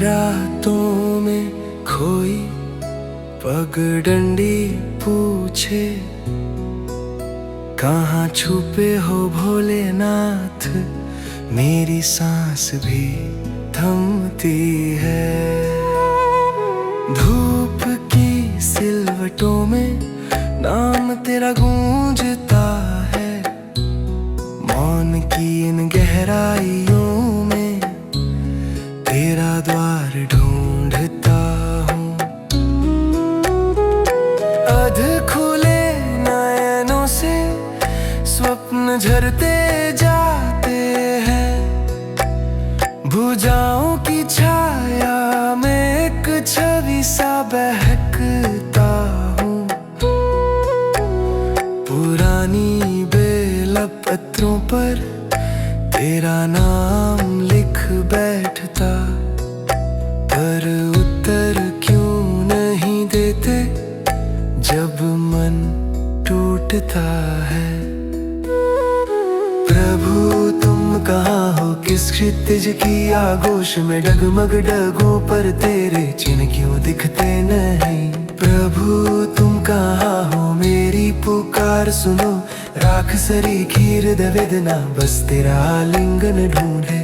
रातों में खोई पगडंडी पूछे, कहाँ छुपे हो भोलेनाथ। मेरी सांस भी थमती है। धूप की सिलवटों में नाम तेरा गूंजता है, मौन की इन गहराइयों में तेरा द्वार ढूंढता हूँ। अध खुले नयनों से स्वप्न झरते जाते हैं, भुजाओं की छाया में एक छवि सा बहकता हूँ। पुरानी बेलपत्रों पर तेरा नाम लिख बैठता, पर उत्तर क्यों नहीं देते जब मन टूटता है। प्रभु तुम कहाँ हो, किस क्षितिज की आगोश में डगमग डगों पर तेरे चिन्ह क्यों दिखते नहीं। प्रभु तुम कहाँ हो, मेरी पुकार सुनो, राख सरी खीर वेदना बस तेरा आलिंगन ढूंढे।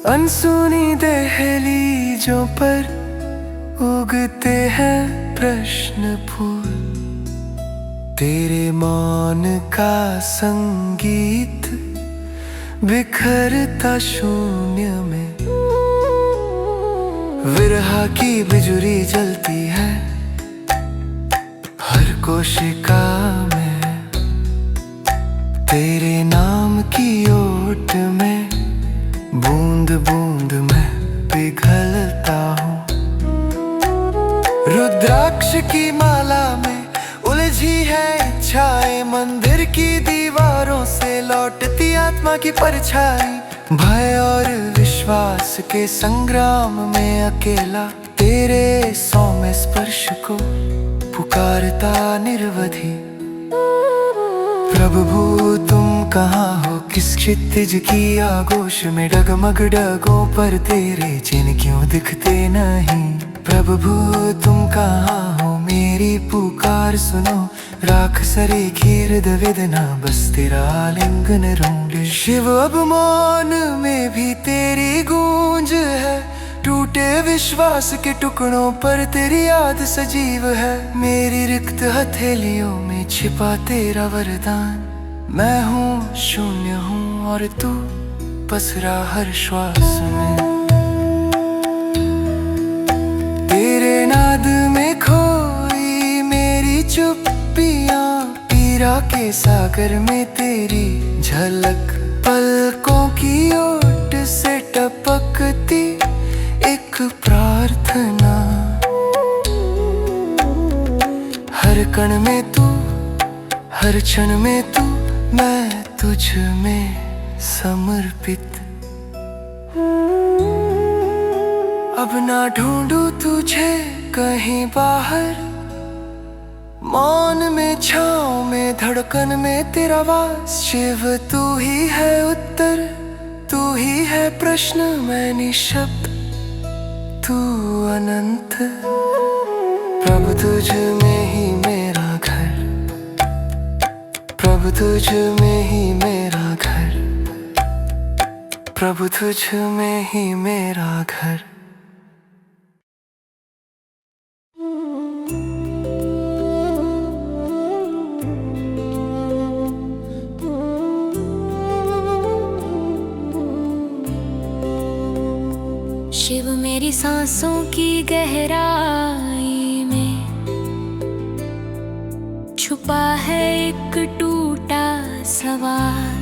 अनसुनी दहलीजों पर उगते हैं प्रश्न फूल, तेरे मौन का संगीत बिखरता शून्य में। विरहा की बिजुरी जलती है हर कोशिका में, तेरे नाम की ओट में बूंद बूंद मैं पिघलता हूँ। रुद्राक्ष की माला में उलझी है इच्छाएं, मंदिर की दीवारों से लौटती आत्मा की परछाई। भय और विश्वास के संग्राम में अकेला तेरे सौम्य स्पर्श को पुकारता निरवधि। प्रभु तुम कहाँ हो, किस क्षितिज की आगोश में डगमग डगों पर तेरे चिन्ह क्यों दिखते नहीं। प्रभु तुम कहाँ हो, मेरी पुकार सुनो, राख सरी खीर वेदना बस तेरा आलिंगन ढूंढे। शिव अब मौन में भी तेरी गूंज है, टूटे विश्वास के टुकड़ों पर तेरी याद सजीव है। मेरी रिक्त हथेलियों में छिपा तेरा वरदान, मैं हूँ शून्य हूँ और तू पसरा हर श्वास में। तेरे नाद में खोई मेरी चुप्पियाँ, पीरा के सागर में तेरी झलक, पलकों की ओट से टपकती एक प्रार्थना। हर कण में तू, हर क्षण में तू, मैं तुझ में समर्पित। अब ना ढूंढूं तुझे कहीं बाहर, मौन में छाँव में धड़कन में तेरा वास। शिव तू ही है उत्तर, तू ही है प्रश्न, मैं निःशब्द तू अनंत। प्रभु तुझ में ही मेरा घर, प्रभु तुझ में ही मेरा घर, प्रभु तुझ में ही मेरा घर। शिव मेरी सांसों की गहराई में छुपा है एक टूटा सवाल,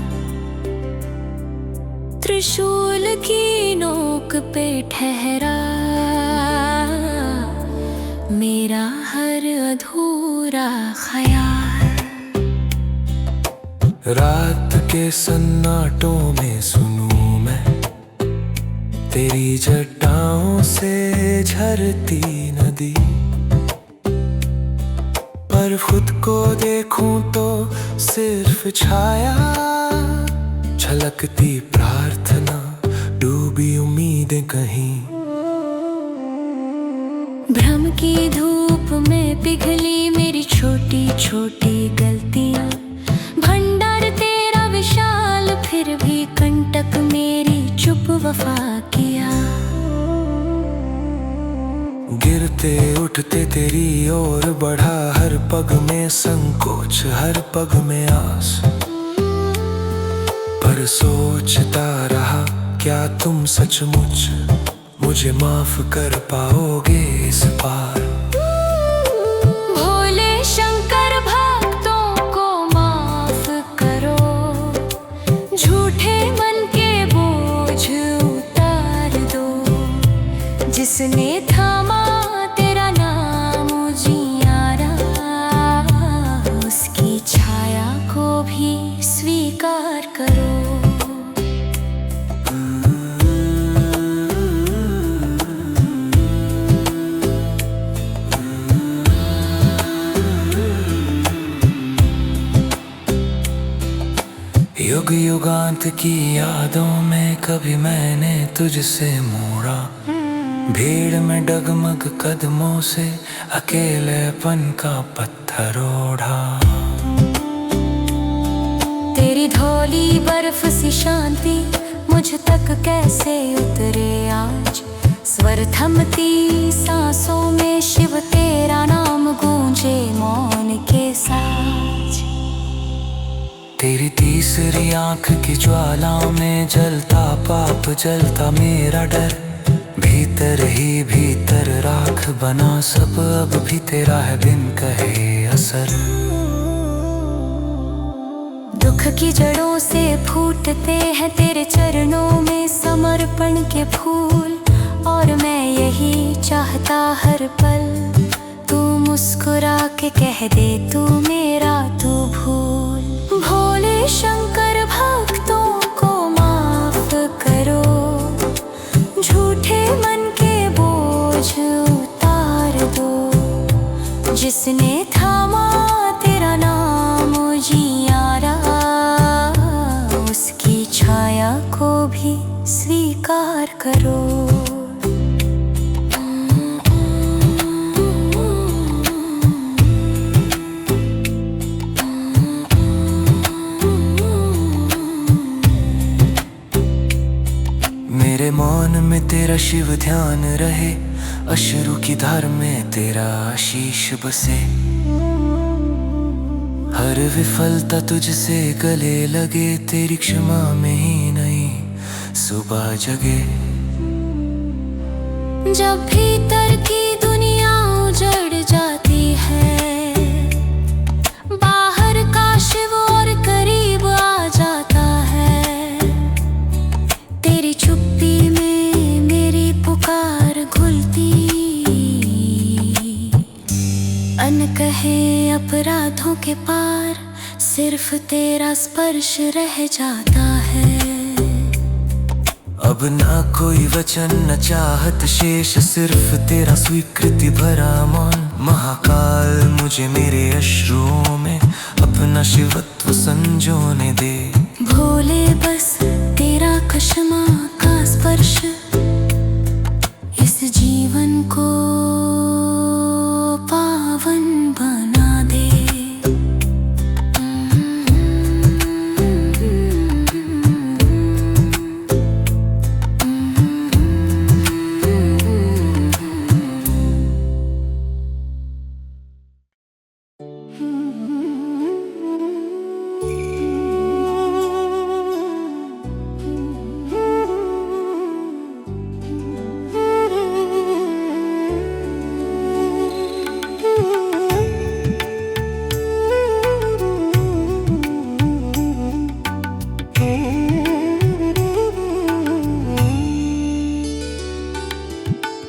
त्रिशूल की नोक पे ठहरा मेरा हर अधूरा ख्याल। रात के सन्नाटों में सुनूं मैं तेरी जटाओं से झरती नदी, पर खुद को देखूं तो सिर्फ छाया, झलकती प्रार्थना, डूबी उम्मीदें कहीं। भ्रम की धूप में पिघली मेरी छोटी छोटी गलतियां, भंडार तेरा विशाल फिर भी कंटक मेरी चुप वफा किया। गिरते उठते तेरी ओर बढ़ा, हर पग में संकोच हर पग में आस, पर सोचता रहा क्या तुम सचमुच मुझे माफ कर पाओगे इस पार। भोले शंकर भक्तों को माफ करो, झूठे मन के बोझ उतार दो, जिसने थामा तेरा नाम उजियारा, उसकी छाया को भी स्वीकार युग युगांत की यादों में कभी मैंने तुझसे मोड़ा, भीड़ में डगमग कदमों से अकेलेपन का पत्थर ओढ़ा। तेरी धौली बर्फ सी शांति मुझ तक कैसे उतरे आज, स्वर थमती सांसों में शिव तेरा नाम गूंजे मौन के साथ। तेरी तीसरी आंख की ज्वाला में जलता पाप जलता मेरा डर, भीतर ही भीतर राख बना सब अब भी तेरा है बिन कहे असर। दुख की जड़ों से फूटते हैं तेरे चरणों में समर्पण के फूल, और मैं यही चाहता हर पल तू मुस्कुरा के कह दे तू मेरा तू भूल। भोले शंकर भक्तों को माफ करो, झूठे मन के बोझ उतार दो, जिसने थामा तेरा नाम जियारा उसकी छाया को भी स्वीकार करो। मेरे मौन में तेरा शिव ध्यान रहे, अश्रु की धार में तेरा आशीष बसे। हर विफलता तुझसे गले लगे, तेरी क्षमा में ही नई सुबह जगे। जब भीतर की दुनिया उजड़ जाती है, बाहर का शिव और करीब आ जाता है। तेरी चुप्पी में मेरी पुकार घुलती, अनकहे अपराधों के पार सिर्फ तेरा स्पर्श रह जाता है। अब ना कोई वचन न चाहत शेष, सिर्फ तेरा स्वीकृति भरा मौन। महाकाल मुझे मेरे अश्रुओं में अपना शिवत्व संजोने दे। भोले बस तेरा क्षमा का स्पर्श इस जीवन को पावन बना दे।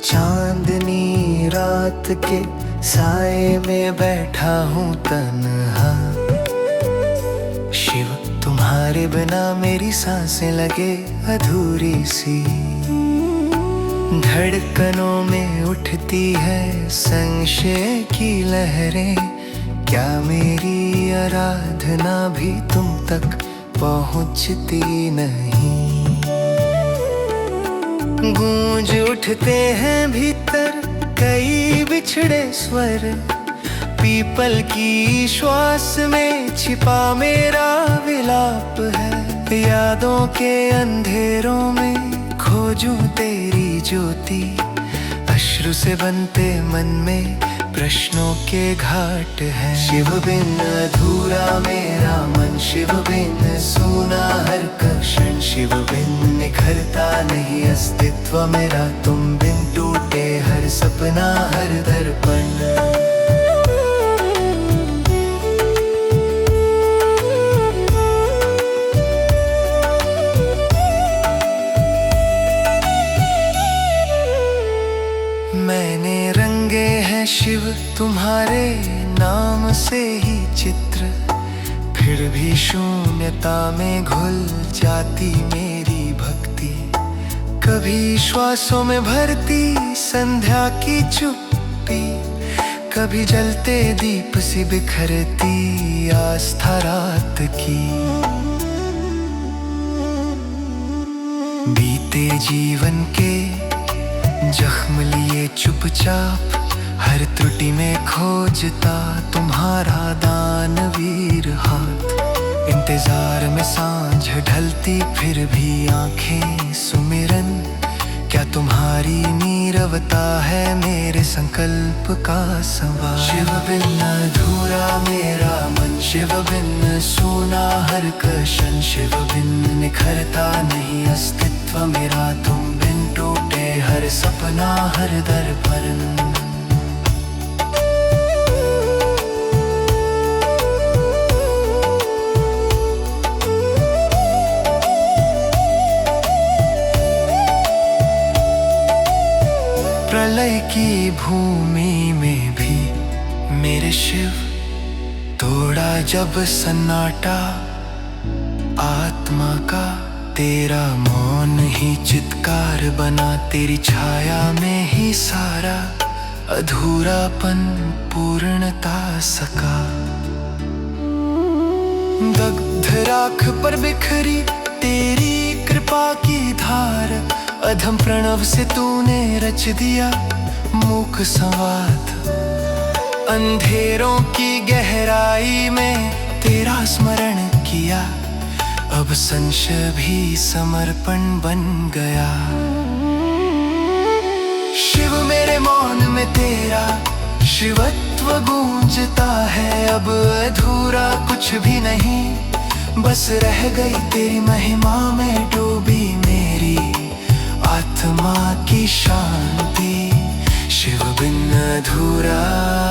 चांदनी रात के साए में बैठा हूँ तन्हा, शिव तुम्हारे बिना मेरी सांसें लगे अधूरी सी। धड़कनों में उठती है संशय की लहरें, क्या मेरी आराधना भी तुम तक पहुँचती नहीं। गूंज उठते हैं भीतर कई बिछड़े स्वर, पीपल की श्वास में छिपा मेरा विलाप है। यादों के अंधेरों में खोजूं तेरी ज्योति, अश्रु से बनते मन में प्रश्नों के घाट है। शिव बिन अधूरा मेरा मन, शिव बिन सूना हर क्षण, शिव बिन निखरता नहीं अस्तित्व मेरा, तुम बिन टूटे हर सपना हर दर्पण। मैंने रंगे हैं शिव तुम्हारे नाम से ही चित्र, फिर भी शून्यता में घुल जाती मेरी भक्ति। कभी श्वासों में भरती संध्या की चुप्पी, कभी जलते दीप सी बिखरती आस्था रात की। बीते जीवन के जख्म लिए चुपचाप, हर त्रुटि में खोजता तुम्हारा दानवीर हाथ। इंतजार में सांझ ढलती फिर भी आंखें सुमिरन, क्या तुम्हारी नीरवता है मेरे संकल्प का सवाल। शिव बिन अधूरा मेरा मन, शिव बिन सूना हर कशन, शिव बिन निखरता नहीं अस्तित्व मेरा, तुम बिन टूटे हर सपना हर दर्पण। प्रलय की भूमि में भी मेरे शिव, तोड़ा जब सन्नाटा आत्मा का, तेरा मौन ही चित्कार बना, तेरी छाया में ही सारा अधूरापन पूर्णता सका। दग्ध राख पर बिखरी तेरी कृपा की धार, अधम प्रणव से तूने रच दिया मूक संवाद। अंधेरों की गहराई में तेरा स्मरण किया, अब संशय भी समर्पण बन गया। शिव मेरे मौन में तेरा शिवत्व गूंजता है, अब अधूरा कुछ भी नहीं, बस रह गई तेरी महिमा में डूबी मेरी आत्मा की शांति। शिव बिन अधूरा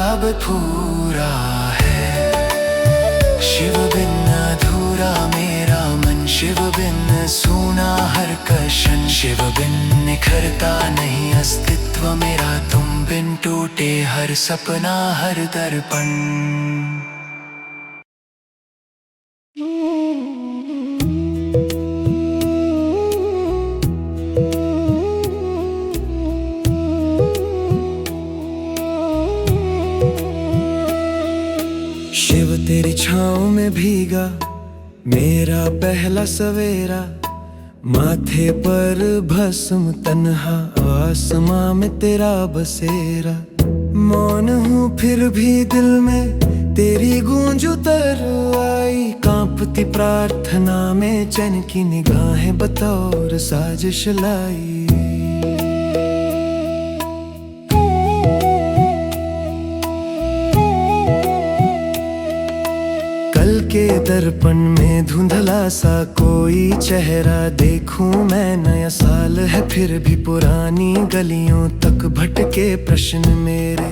अब पूरा है, शिव बिन अधूरा मेरा मन, शिव बिन सूना हर कशन, शिव बिन निखरता नहीं अस्तित्व मेरा, तुम बिन टूटे हर सपना हर दर्पण। शिव तेरी छाँव में भीगा मेरा पहला सवेरा, माथे पर भस्म तन्हा आसमां में तेरा बसेरा। मौन हूँ फिर भी दिल में तेरी गूंज उतर आई, कांपती प्रार्थना में चैन की निगाहें बतौर साजिश लाई। कल के दर्पण में धुंधला सा कोई चेहरा देखूं मैं, नया साल है फिर भी पुरानी गलियों तक भटके प्रश्न मेरे।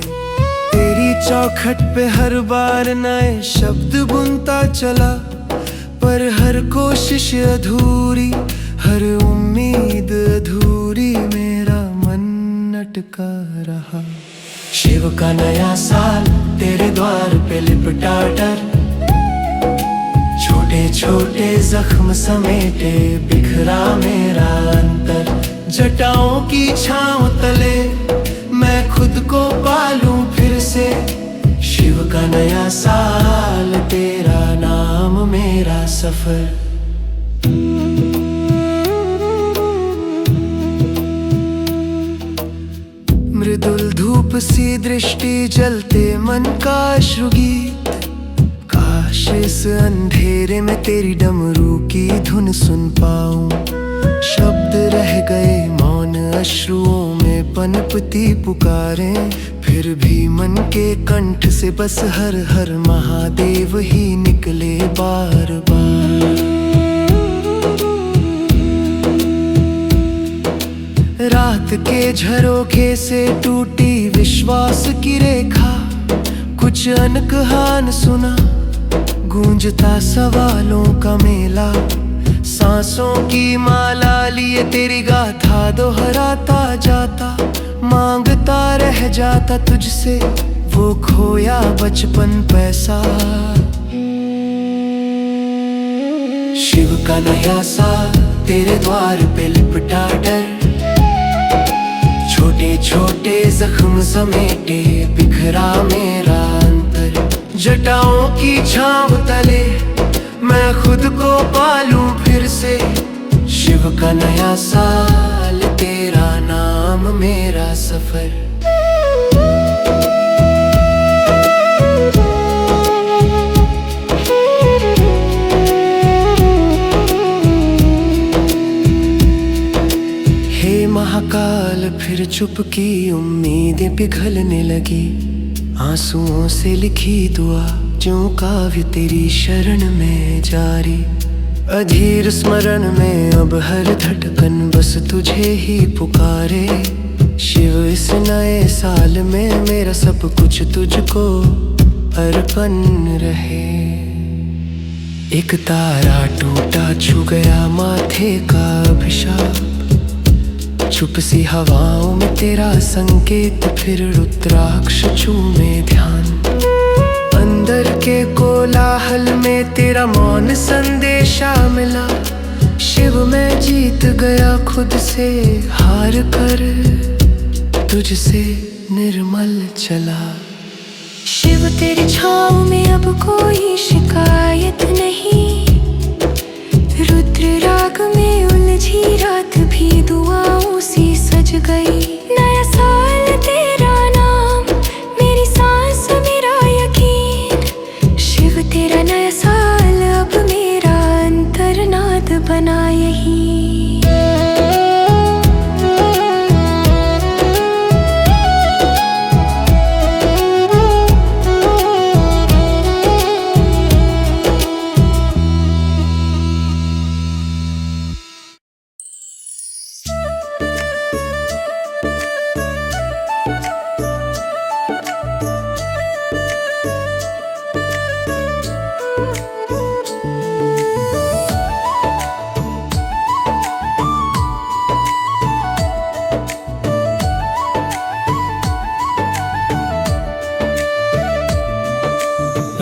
तेरी चौखट पे हर बार नए शब्द बुनता चला, पर हर कोशिश अधूरी, हर उम्मीद अधूरी, मेरा मन अटका रहा। शिव का नया साल तेरे द्वार पे लिपटा डर, छोटे छोटे जख्म समेटे बिखरा मेरा अंतर। जटाओं की छाँव तले मैं खुद को पालूं फिर से, शिव का नया साल तेरा नाम मेरा सफर। मृदुल धूप सी दृष्टि जलते मन का अश्रुगीत, काश इस अंधेरे में तेरी डमरू की धुन सुन पाऊं। शब्द रह गए मौन अश्रुओं में पनपती पुकारें, फिर भी मन के कंठ से बस हर हर महादेव ही निकले बार बार। रात के झरोखे से टूटी विश्वास की रेखा, कुछ अनकहान सुना गूंजता सवालों का मेला। सांसों की माला लिए तेरी गाथा दोहराता जाता, मांगता रह जाता तुझसे वो खोया बचपन पैसा। शिव का नया साल तेरे द्वार पे लिपटा डर, छोटे छोटे जख्म समेटे बिखरा मेरा अंतर। जटाओं की छाँव तले मैं खुद को पालूं फिर से, शिव शिव का नया साल, तेरा नाम मेरा सफर। हे महाकाल, फिर चुपकी उम्मीदें पिघलने लगी। आंसुओं से लिखी दुआ, जो काव्य तेरी शरण में जारी। अधीर स्मरण में अब हर धड़कन बस तुझे ही पुकारे। शिव इस नए साल में मेरा सब कुछ तुझको अर्पण रहे। एक तारा टूटा, छू गया माथे का अभिशाप। चुप सी हवाओं में तेरा संकेत, फिर रुद्राक्ष चूमे ध्यान। अंदर के कोलाहल में तेरा मौन संदेशा मिला। शिव मैं जीत गया खुद से, हार कर तुझसे निर्मल चला। शिव तेरी छाँव में अब कोई शिकायत नहीं। रुद्र राग में उलझी रात भी दुआओं सी सज गई। नया साल तेरा नाम, मेरी सांस मेरा यकीन। शिव तेरा नया साल अब मेरा अंतर्नाद बना यही।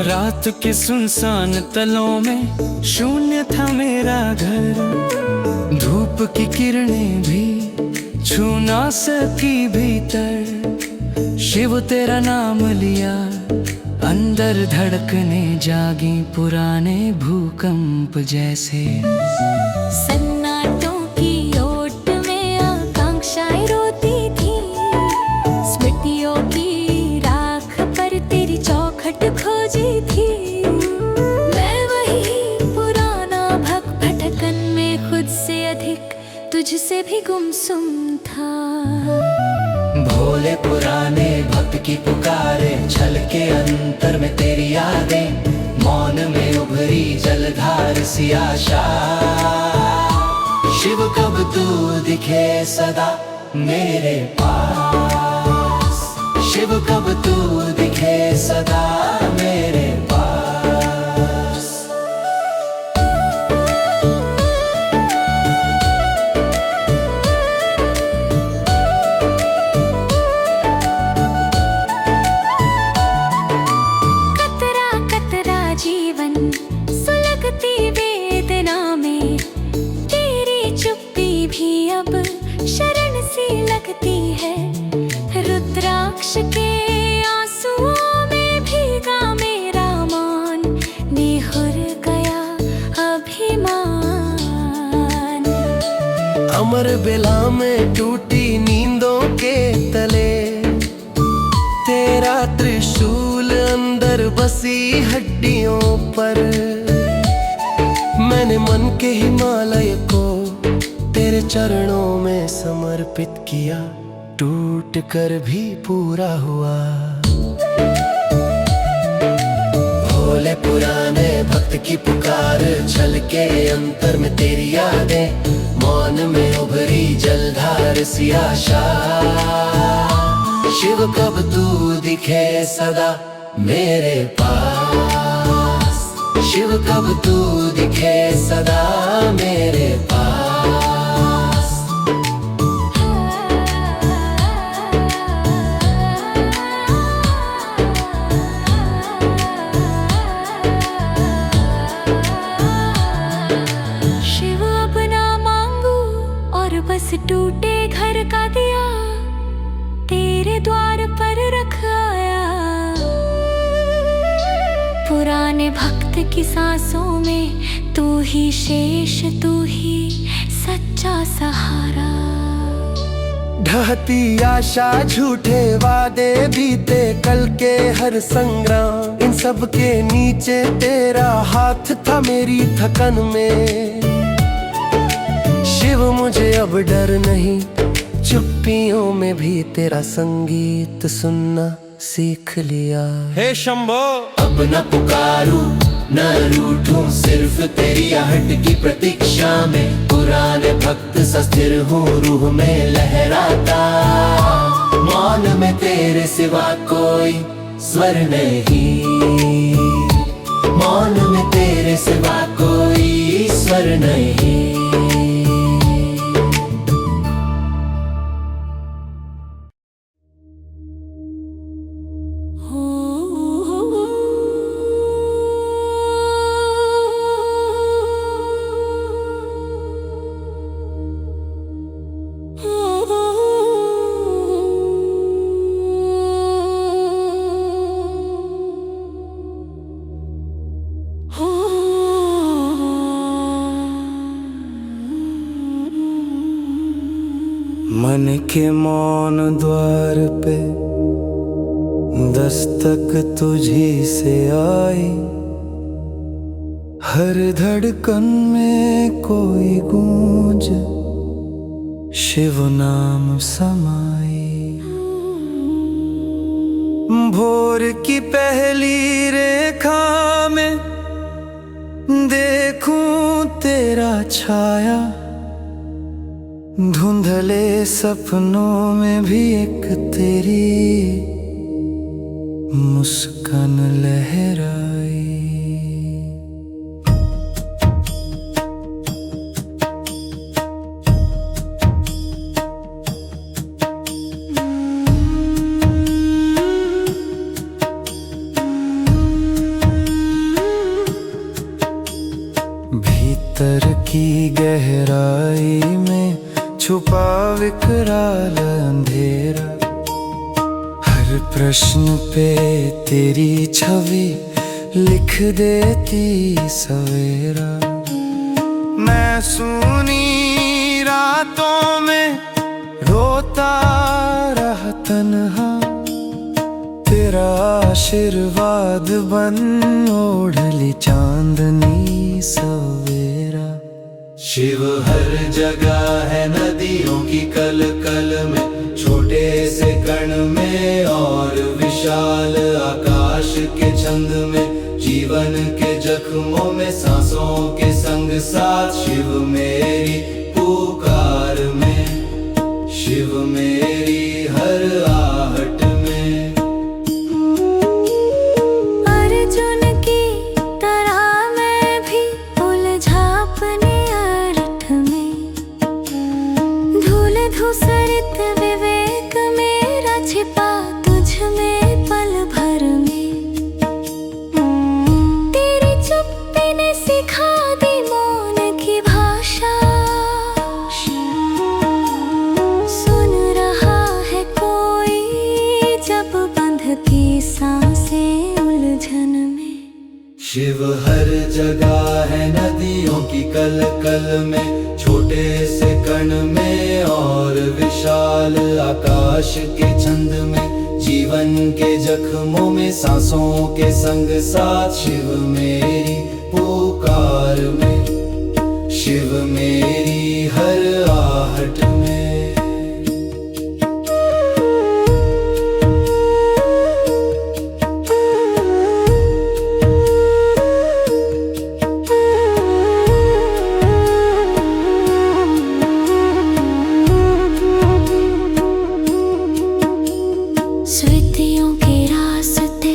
रात के सुनसान तलों में शून्य था मेरा घर। धूप की किरणें भी छू ना सकी भीतर। शिव तेरा नाम लिया, अंदर धड़कने जागी पुराने भूकंप जैसे। सन्नाटों की ओट में आकांक्षाएं रोती थी। स्मृतियों की राख पर तेरी चौखट खोजी थी। मैं वही पुराना भटकन में खुद से अधिक तुझसे भी गुमसुम था। भोले पुराने भक्त की पुकारे, छलके अंतर में तेरी यादें। मौन में उभरी जलधार सी आशा। शिव कब तू दिखे सदा मेरे पास। शिव कब तू दिखे सदा मेरे पास। कतरा कतरा जीवन सुलगती वेदना में। तेरी चुप्पी भी अब शरण सी लगती है। रुद्राक्ष के आंसुओं में भीगा मेरा मान। निहुर गया अभिमान। अमर बेला में टूटी नींदों के तले। तेरा त्रिशूल अंदर बसी हड्डियों पर। मैंने मन के हिमालय को तेरे चरणों में समर्पित किया। टूट कर भी पूरा हुआ। भोले पुराने भक्त की पुकार, छलके अंतर में तेरी यादें। मौन में उभरी जलधार सी आशा। शिव कब तू दिखे सदा मेरे पास। शिव कब तू दिखे सदा मेरे पास। शिव अब ना मांगू और बस टूटे घर का दिया तेरे द्वार पर रख आया। पुराने भक्त की सांसों में तू ही शेष, तू ही सच्चा सहारा। ढहती आशा, झूठे वादे, बीते कल के हर संग्राम, इन सब के नीचे तेरा हाथ था मेरी थकन में। शिव मुझे अब डर नहीं, चुप्पियों में भी तेरा संगीत सुनना सीख लिया। हे शंभो, अब न पुकारूं न रूठूं, सिर्फ तेरी आहट की प्रतीक्षा में पुराने भक्त सा स्थिर हूँ, रूह में लहराता। मौन में तेरे सिवा कोई स्वर नहीं, मौन में तेरे सिवा कोई स्वर नहीं। मन के मौन द्वार पे दस्तक तुझी से आई, हर धड़कन में कोई गूंज शिव नाम समाई। भोर की पहली रेखा में देखूं तेरा छाया, धुंधले सपनों में भी एक तेरी मुस्कान लहराई। भीतर की गहराई में छुपा विकराल अंधेरा, हर प्रश्न पे तेरी छवि लिख देती सवेरा। मैं सूनी रातों में रोता रहा तन्हा, तेरा आशीर्वाद बन ओढ़ ली चांदनी सवेरा। शिव हर जगह है नदियों की कल कल में, छोटे से कण में और विशाल आकाश के छंद में, जीवन के जख्मों में सांसों के संग साथ। शिव मेरी पुकार में, शिव मेरी हर आहट में। अर्जुन की तरह मैं भी उलझा अपने अर्थ में, धूल धूसरित विवेक मेरा छिपा तुझ में पल भर में। तेरी चुप्पी ने सिखा दी मौन की भाषा, सुन रहा है कोई जब बंध की सांसें उलझन में। शिव हर जगह है नदियों की कल कल में, छोटे से कण में और विशाल आकाश के छंद में, जीवन के जख्मों में सांसों के संग साथ। शिव मेरी पुकार में, शिव मेरी हर आहट में। स्मृतियों के रास्ते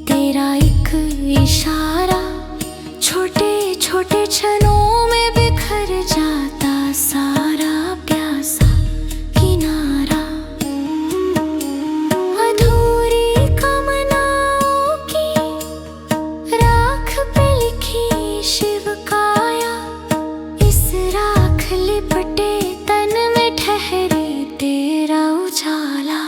तेरा एक इशारा, छोटे छोटे क्षणों में बिखर जाता सारा प्यासा किनारा। अधूरी कामनाओं की राख पे लिखी शिव काया, इस राख लिपटे तन में ठहरे तेरा उजाला।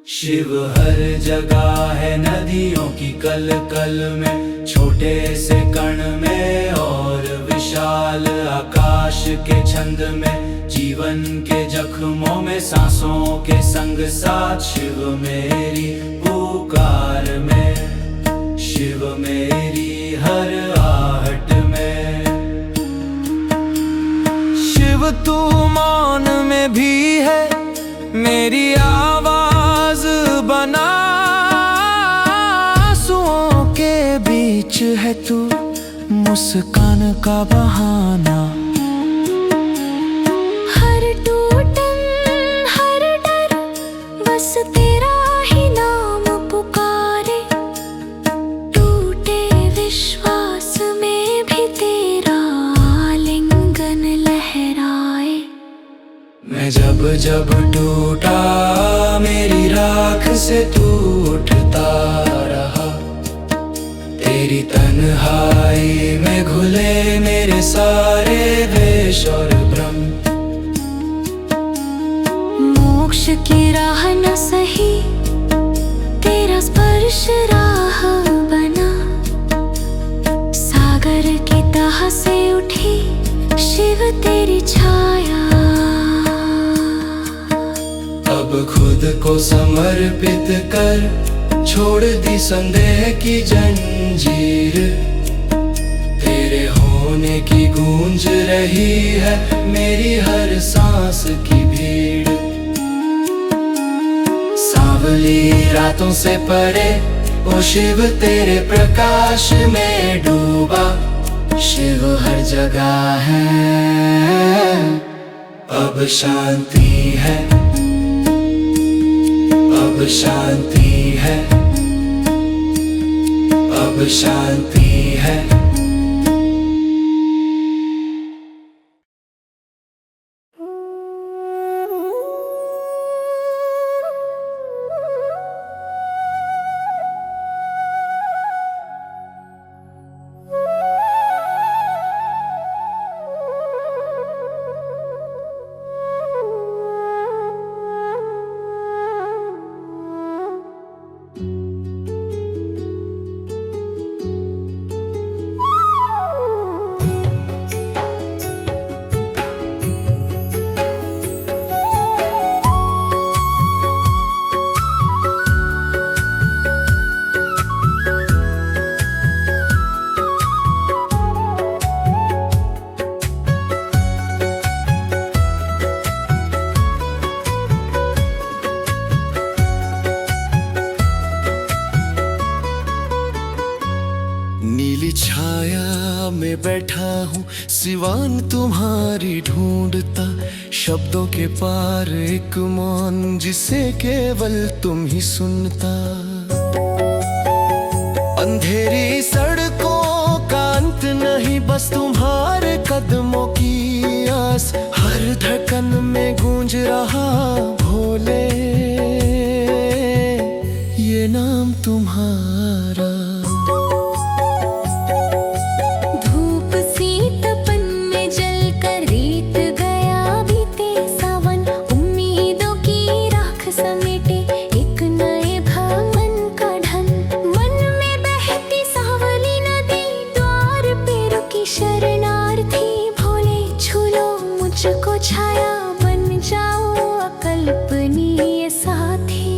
शिव हर जगह है नदियों की कल कल में, छोटे से कण में और विशाल विशाल आकाश के छंद में, जीवन के जख्मों में सांसों के संग साथ। शिव मेरी पुकार में, शिव मेरी हर आहट में। शिव तू मौन में भी है, मेरी आवाज बना। आंसुओं के बीच है तू, मुस्कान का बहाना। हर टूटन हर डर बस तेरा ही नाम पुकारे। टूटे विश्वास में भी तेरा आलिंगन लहराए। मैं जब जब टूटा, मेरी राख से तू उठता रहा। तेरी तन्हाई में घुले मेरे सारे वेश और भ्रम। मोक्ष की राह न सही, तेरा स्पर्श राह बना। सागर की तह से उठी शिव तेरी छाया। अब खुद को समर्पित कर, छोड़ दी संदेह की जंजीर। तेरे होने की गूंज रही है मेरी हर सांस की भीड़। सांवली रातों से परे, ओ शिव तेरे प्रकाश में डूबा। शिव हर जगह है, अब शांति है, अब शांति है, अब शांति है। नीली छाया में बैठा हूँ, सिवान तुम्हारी ढूंढता। शब्दों के पार एक मौन, जिसे केवल तुम ही सुनता। अंधेरी सड़कों का अंत नहीं, बस तुम्हारे कदमों की आस। हर धड़कन में गूंज रहा भोले ये नाम तुम्हारा। मुझको छाया बन जाओ अकल्पनीय साथी।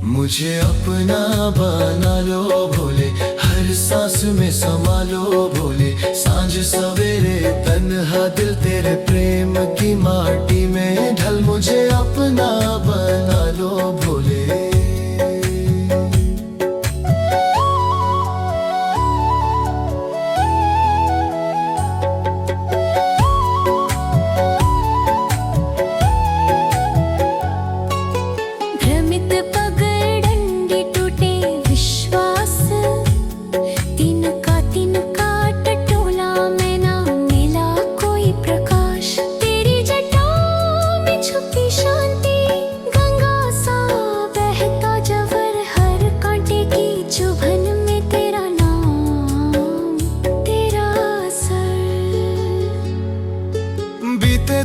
मुझे अपना बना लो भोले, हर सांस में समा लो भोले। सांझ सवेरे तन्हा दिल तेरे प्रेम की माटी में ढल। मुझे अपना बना लो भोले।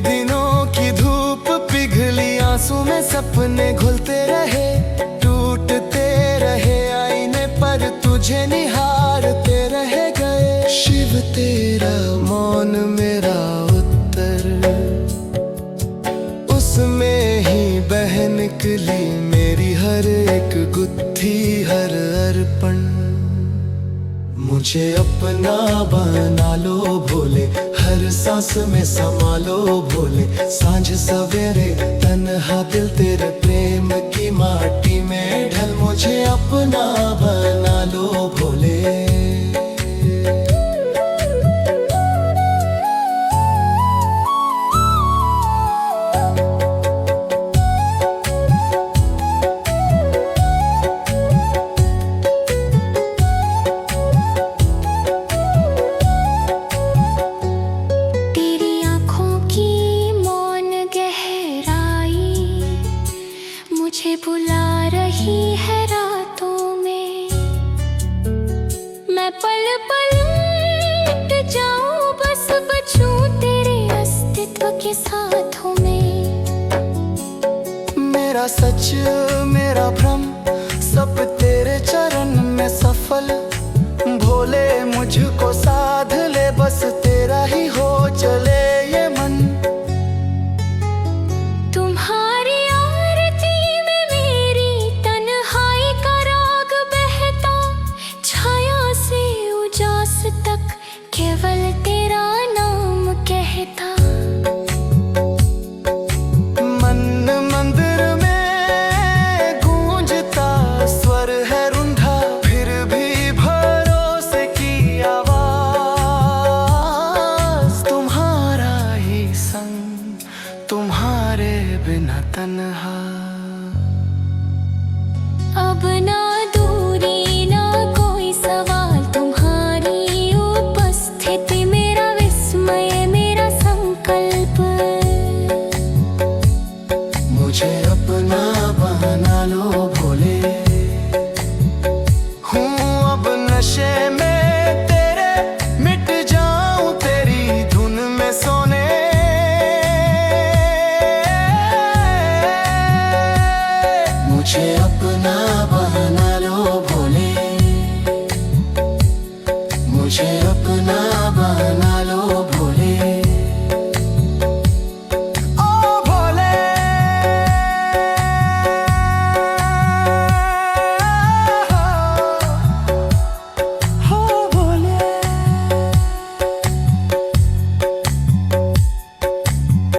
दिनों की धूप पिघली आंसू में सपने घुलते रहे, टूटते रहे आईने पर तुझे निहारते रह गए। शिव शिव तेरा मौन मेरा उत्तर, उसमें ही बह निकली मेरी हर एक गुत्थी हर अर्पण। मुझे अपना बना लो भोले, हर सांस में समा लो भोले। सांझ सवेरे तन्हा दिल तेरे प्रेम की माटी में ढल, मुझे अपना बना लो भोले। मुझे बुला रही है रातों में, मैं पल पल मिट जाऊं, बस बचूं तेरे अस्तित्व के साथों में। मेरा सच मेरा भ्रम सब तेरे चरण में सफल, भोले मुझको साध ले, बस तेरा ही हो चले ये मन। तुम्हारी आरती में मेरी तन्हाई का राग बहता, छाया से उजास तक केवल तेरा नाम कहता। मन मंदिर में गूंजता स्वर है रुंधा, फिर भी भरोसे की आवाज। तुम्हारा ही संग, तुम्हारे बिना तन्हा। अब ना दूरी ना कोई सवाल, तुम्हारी उपस्थिति मेरा विस्मय मेरा संकल्प। मुझे अपना बना लो भोले, हूँ अब नशे